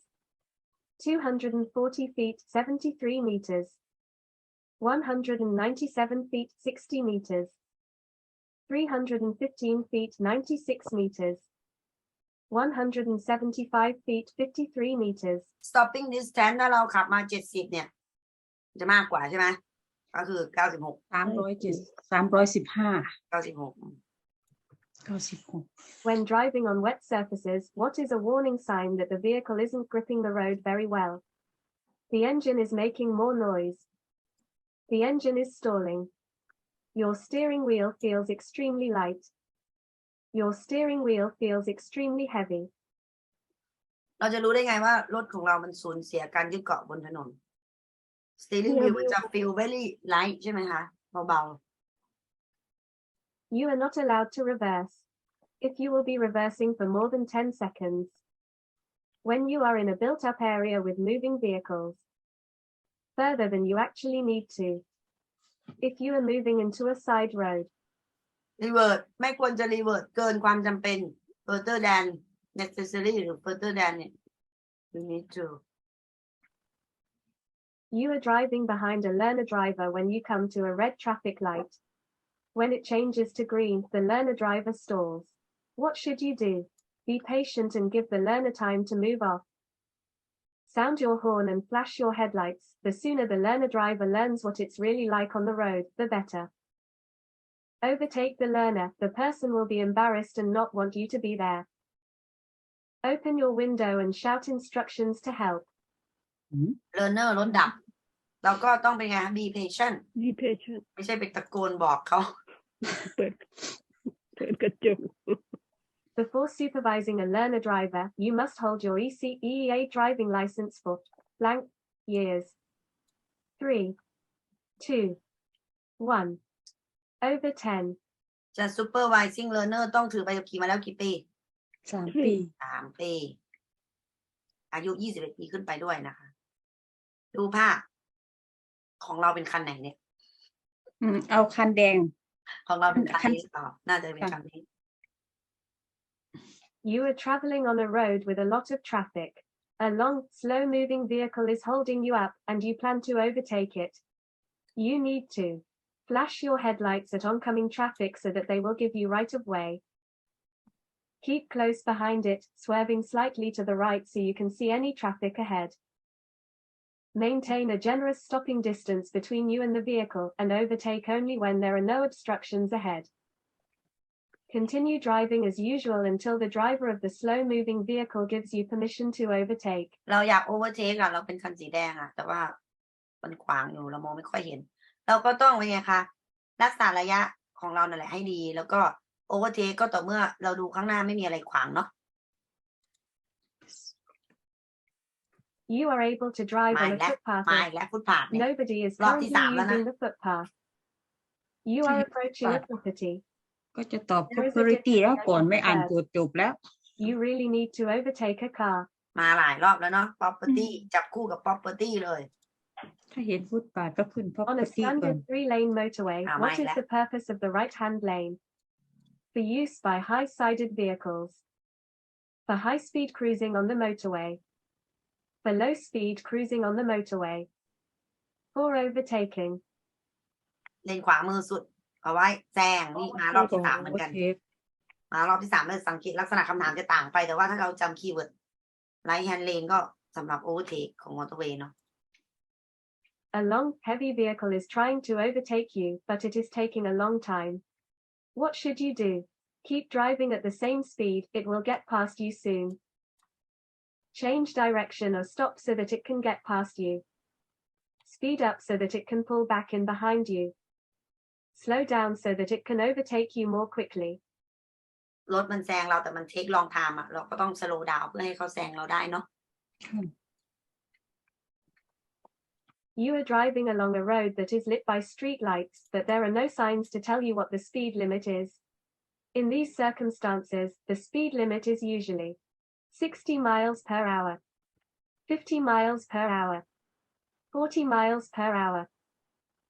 240 feet, 73 meters. 197 feet, 60 meters. 315 feet, 96 meters. 175 feet, 53 meters. stopping distance ถ้าเราขับมา70เนี่ยจะมากกว่าใช่ไหมก็คือ96 96 When driving on wet surfaces, what is a warning sign that the vehicle isn't gripping the road very well? The engine is making more noise. The engine is stalling. Your steering wheel feels extremely light. Your steering wheel feels extremely heavy. เราจะรู้ได้ไงว่ารถของเรามันสูญเสียการยึดเกาะบนถนน steering wheel มันจะ feel very light ใช่ไหมคะเบา You are not allowed to reverse. If you will be reversing for more than 10 seconds. When you are in a built-up area with moving vehicles. Further than you actually need to. If you are moving into a side road. revert ไม่ควรจะ revert เกินความจำเป็น further than necessary หรือ further than เนี่ย you need to You are driving behind a learner driver when you come to a red traffic light. When it changes to green, the learner driver stalls. What should you do? Be patient and give the learner time to move off. Sound your horn and flash your headlights. The sooner the learner driver learns what it's really like on the road, the better. Overtake the learner. The person will be embarrassed and not want you to be there. Open your window and shout instructions to help. learner รถดับเราก็ต้องเป็นไง be patient be patient ไม่ใช่ไปตะโกนบอกเขา เปิดกระจก Before supervising a learner driver, you must hold your EEA driving license for blank years. 3, 2, 1. Over 10. จะ supervising learner ต้องถือใบขับขี่มาแล้วกี่ปี 3 ปี 3 ปีอายุ21 ปีขึ้นไปด้วยนะคะดูภาพของเราเป็นคันไหนเนี่ย เอาคันแดง ของเราเป็นคันนี้ต่อน่าจะเป็นคันนี้ You are traveling on a road with a lot of traffic. A long, slow-moving vehicle is holding you up, and you plan to overtake it. You need to flash your headlights at oncoming traffic so that they will give you right of way. Keep close behind it, swerving slightly to the right so you can see any traffic ahead. Maintain a generous stopping distance between you and the vehicle, and overtake only when there are no obstructions ahead. Continue driving as usual until the driver of the slow-moving vehicle gives you permission to overtake. เราอยาก overtake อะเราเป็นคันสีแดงอะแต่ว่ามันขวางอยู่เรามองไม่ค่อยเห็นเราก็ต้องเป็นไงคะรักษาระยะของเรานั่นแหละให้ดีแล้วก็ overtake ก็ต่อเมื่อเราดูข้างหน้าไม่มีอะไรขวางเนาะ You are able to drive on a footpath. มาอีกแล้วฟุตพาธเนี่ย Nobody is รอบที่ currently 3 แล้วนะ using the footpath. You are approaching a property. ก็จะตอบ property แล้วก่อนไม่อ่านโจทย์จบแล้ว You really need to overtake a car. มาหลายรอบแล้วเนาะ property จับคู่กับ property เลย ถ้าเห็นฟุตบาทก็ขึ้น On a property ก่อน standard 3-lane motorway, Ah, what mine is left. the purpose of the right-hand lane? For use by high-sided vehicles. For high-speed cruising on the motorway. For low-speed cruising on the motorway. For overtaking. เลนขวามือสุดเอาไว้แซงนี่มารอบที่ 3เหมือนกัน Overtake มารอบที่3เลยสังเกตลักษณะคำถามจะต่างไปแต่ว่าถ้าเราจำคีย์เวิร์ด right hand lane ก็สำหรับ overtake ของ motorway เนาะ A long, heavy vehicle is trying to overtake you, but it is taking a long time. What should you do? Keep driving at the same speed, it will get past you soon. Change direction or stop so that it can get past you. Speed up so that it can pull back in behind you. Slow down so that it can overtake you more quickly. รถมันแซงเราแต่มัน take long time อะเราก็ต้อง slow down เพื่อให้เขาแซงเราได้เนาะ You are driving along a road that is lit by street lights, but there are no signs to tell you what the speed limit is. In these circumstances, the speed limit is usually 60 miles per hour, 50 miles per hour, 40 miles per hour,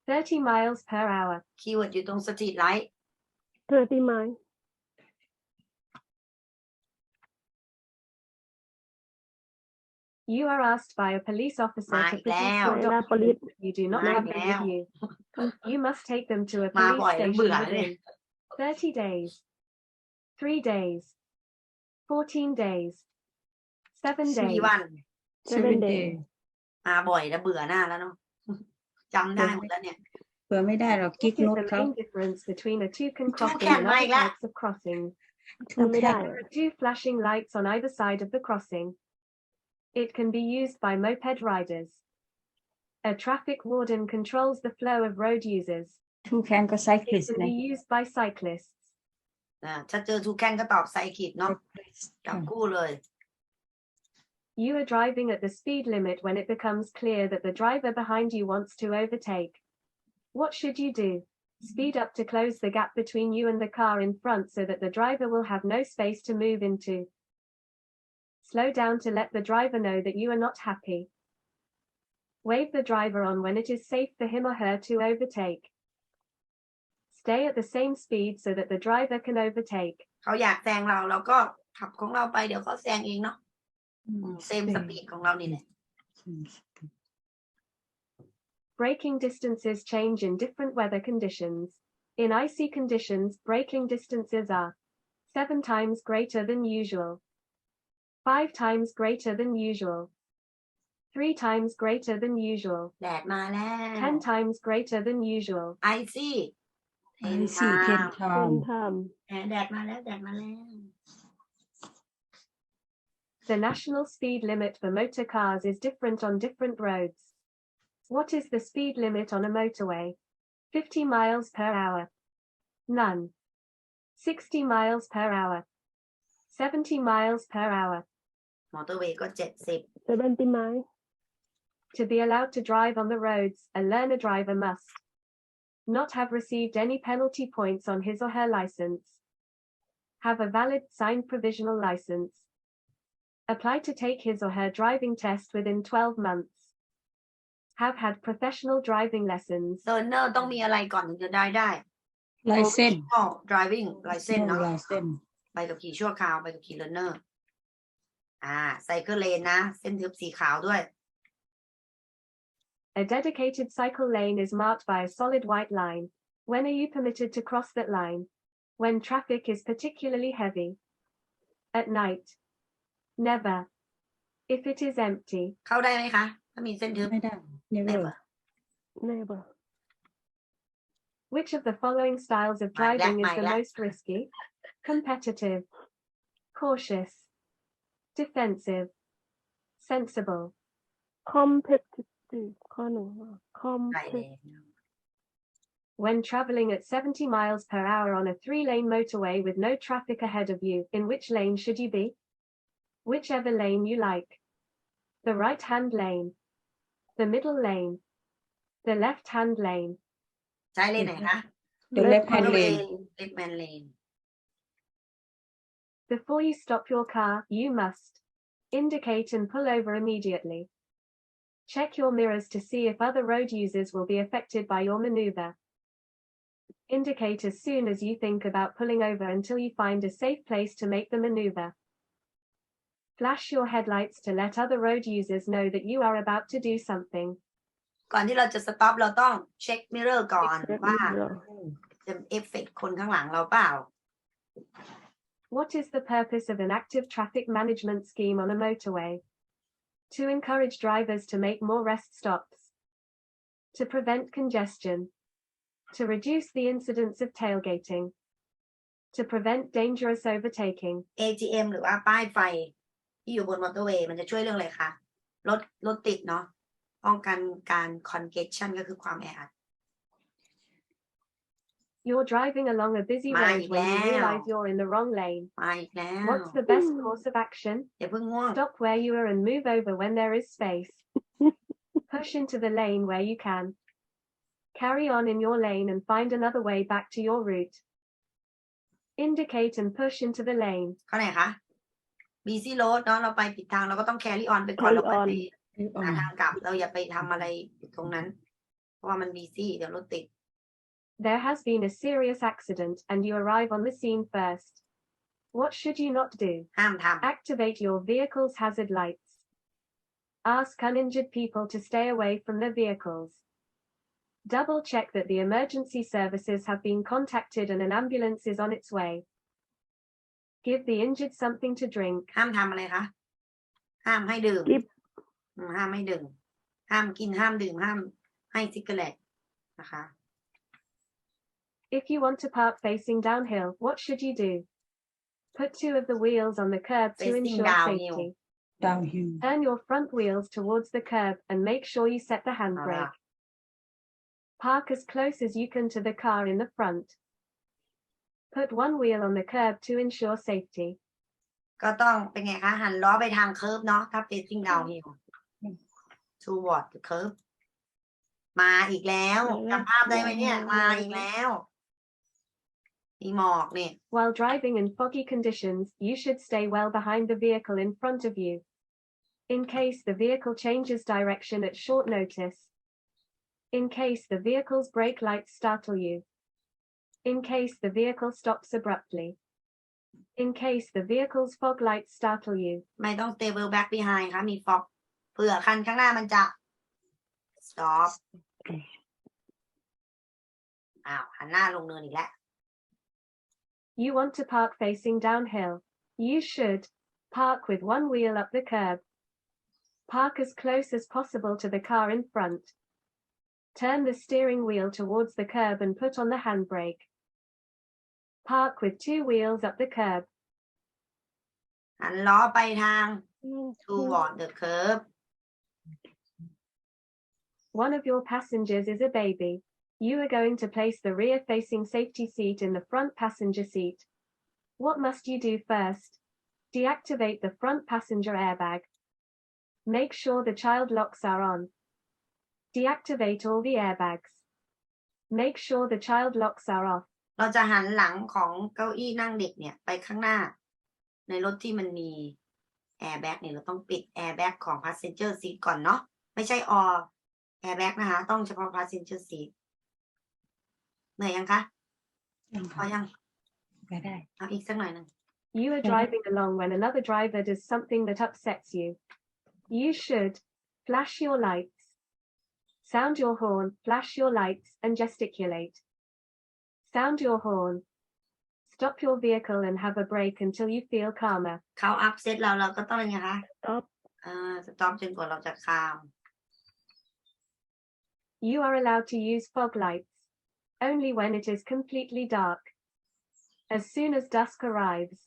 30 miles per hour. คีย์เวิร์ดอยู่ตรง street light 30 miles. You are asked by a police officer to Mike produce Lau. your Mike Lau, documents that you do not Mike have them with Lau. you. You must take them to a มา police บ่อยแล้ว station เบื่อเลย within 30 days, 3 days, 14 days, 7 4 days. วัน 7 days. days มาบ่อยแล้วเบื่อหน้าแล้วเนาะ จำได้หมดแล้วเนี่ย เผื่อไม่ได้เรา What กิ๊ก is รถ the เขา main difference between a toucan crossing Toucan and มา other อีกแล้ว types of crossings? จำไม่ได้ There are 2 flashing lights on either side of the crossing. It can be used by moped riders. A traffic warden controls the flow of road users. ทูแคนก็ It cyclist can นะ be used by cyclists. ถ้าเจอทูแคนก็ตอบไซคิดเนาะจับคู่เลย You are driving at the speed limit when it becomes clear that the driver behind you wants to overtake. What should you do? Speed up to close the gap between you and the car in front so that the driver will have no space to move into. Slow down to let the driver know that you are not happy. Wave the driver on when it is safe for him or her to overtake. Stay at the same speed so that the driver can overtake. เขาอยากแซงเราเราก็ขับของเราไปเดี๋ยวเขาแซงเองเนาะ เซมสปีดของเรานี่แหละ Braking distances change in different weather conditions. In icy conditions, braking distances are 7 times greater than usual, 5 times greater than usual, 3 times greater than usual, แดดมาแล้ว 10 times greater than usual. ไอซี่ ไอซี่เทนไท เป็น ม์ ท แดดมาแล้วแดดมาแล้ว The national speed limit for motor cars is different on different roads. What is the speed limit on a motorway? 50 miles per hour. None. 60 miles per hour. 70 miles per hour. มอเตอร์เวย์ก็70 ำ70 miles. To be allowed to drive on the roads, a learner driver must not have received any penalty points on his or her license, have a valid signed provisional license, apply to take his or her driving test within 12 months, have had professional driving lessons, เซอร์เนอร์ต้องมีอะไรก่อนถึงจะได้ ลายเส้น driving license เนาะ ลายเส้น ใบขับขี่ชั่วคราวใบขับขี่เลอร์เนอร์ไซเคิลเลนนะ เส้นทึบสีขาวด้วย A dedicated cycle lane is marked by a solid white line. When are you permitted to cross that line? When traffic is particularly heavy. At night. Never. If it is empty. เข้าได้ไหมคะถ้ามีเส้นทึบ ไม่ได้ never Never. Which of the following styles of driving is the most risky? Competitive. Cautious. Defensive. Sensible. Competitive ข้อ 1 ได้เลย competitive When traveling at 70 miles per hour on a 3-lane motorway with no traffic ahead of you, in which lane should you be? Whichever lane you like. The right-hand lane. The middle lane. The left-hand lane. ใช้เลนไหนคะ the left hand lane left hand lane Before you stop your car, you must indicate and pull over immediately. Check your mirrors to see if other road users will be affected by your maneuver. Indicate as soon as you think about pulling over until you find a safe place to make the maneuver. Flash your headlights to let other road users know that you are about to do something. ก่อนที่เราจะสต็อปเราต้องเช็คมิเรอร์ก่อน Check ว่า mirror จะเอฟเฟกต์คนข้างหลังเราเปล่า What is the purpose of an active traffic management scheme on a motorway? To encourage drivers to make more rest stops. To prevent congestion. To reduce the incidence of tailgating. To prevent dangerous overtaking. ATM หรือว่าป้ายไฟที่อยู่บนมอเตอร์เวย์มันจะช่วยเรื่องอะไรคะรถติดเนาะป้องกันการ congestion ก็คือความแออัด You're driving along a busy My road when you now. realize you're in the wrong lane. มาอีกแล้ว What's the best course of action? อย่าเพิ่งง่วง Stop where you are and move over when there is space. Push into the lane where you can. Carry on in your lane and find another way back to your route. Indicate and push into the lane. ข้อไหนคะ busy road เนาะเราไปผิดทางเราก็ต้อง carry on ไปก่อน Carry เราไป on หาทางกลับเราอย่าไปทำอะไรตรงนั้น เพราะว่ามัน busy เดี๋ยวรถติด There has been a serious accident and you arrive on the scene first. What should you not do? ห้ามท Activate your vehicle's hazard lights. Ask uninjured people to stay away from their vehicles. Double check that the emergency services have been contacted and an ambulance is on its way. Give the injured something to drink. ำห้ามทำอะไรคะห้ามให้ดื่ม Give ห้ามให้ดื่มห้ามกินห้ามดื่มห้ามให้ซิกเกอร์เลตนะคะ If you want to park facing downhill, what should you do? Put 2 of the wheels on the curb to Facing ensure downhill. safety. downhill Turn your front wheels towards the curb and make sure you set the handbrake. Park as close as you can to the car in the front. Put 1 wheel on the curb to ensure safety. ก็ต้องเป็นไงคะหันล้อไปทางเคิร์ฟเนาะถ้า facing downhill toward the curve มาอีกแล้วจำภาพได้ไหมเนี่ยมาอีกแล้วมีหมอกเนี่ย While driving in foggy conditions, you should stay well behind the vehicle in front of you. In case the vehicle changes direction at short notice. In case the vehicle's brake lights startle you. In case the vehicle stops abruptly. in case the vehicle's fog lights startle you. ไม่ต้อง stay well back behind ค่ะมี fog เผื่อคันข้างหน้ามันจะ stop หันหน้าลงเนินอีกแล้ว You want to park facing downhill. You should park with one wheel up the curb. Park as close as possible to the car in front. Turn the steering wheel towards the curb and put on the handbrake. Park with two wheels up the curb. หันล้อไปทาง toward the curb. One of your passengers is a baby. You are going to place the rear-facing safety seat in the front passenger seat. What must you do first? Deactivate the front passenger airbag. Make sure the child locks are on. Deactivate all the airbags. Make sure the child locks are off. เราจะหันหลังของเก้าอี้นั่งเด็กเนี่ยไปข้างหน้าในรถที่มันมี airbag เนี่ยเราต้องปิด airbag ของ passenger seat ก่อนเนาะไม่ใช่ all airbag นะคะต้องเฉพาะ passenger seat เหนื่อยยังคะ ยัง พอ ค่ะ ยัง ก็ได้ เอาอีกสักหน่อยหนึ่ง You are driving along when another driver does something that upsets you. You should flash your lights, sound your horn, flash your lights, and gesticulate. Sound your horn. Stop your vehicle and have a break until you feel calmer. เขา upset เราก็ต้องยังไงคะ stop stop จนกว่าเราจะ calm. You are allowed to use fog lights only when it is completely dark. As soon as dusk arrives.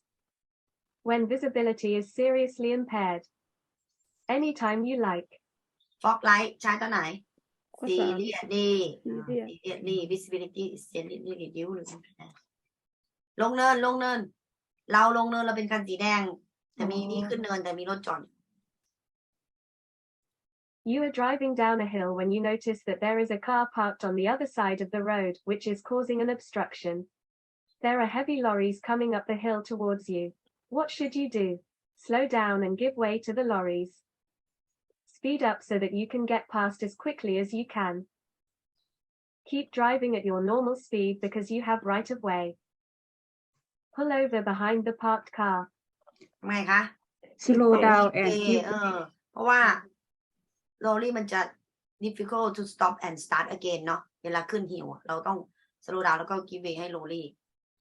When visibility is seriously impaired. Anytime you like. fog light ใช้ตอนไหน ข้อสาม seriously serious visibility is seriously reduced ลงเนินเราลงเนินเราเป็นคันสีแดงแต่มีนี่ขึ้นเนินแต่มีรถจอด You are driving down a hill when you notice that there is a car parked on the other side of the road, which is causing an obstruction. There are heavy lorries coming up the hill towards you. What should you do? Slow down and give way to the lorries. Speed up so that you can get past as quickly as you can. Keep driving at your normal speed because you have right of way. Pull over behind the parked car. ทำไมคะ slow down and เพราะว่า lorry มันจะ difficult to stop and start again เนาะเวลาขึ้นหิวเราต้อง slow down แล้วก็ give way ให้ lorry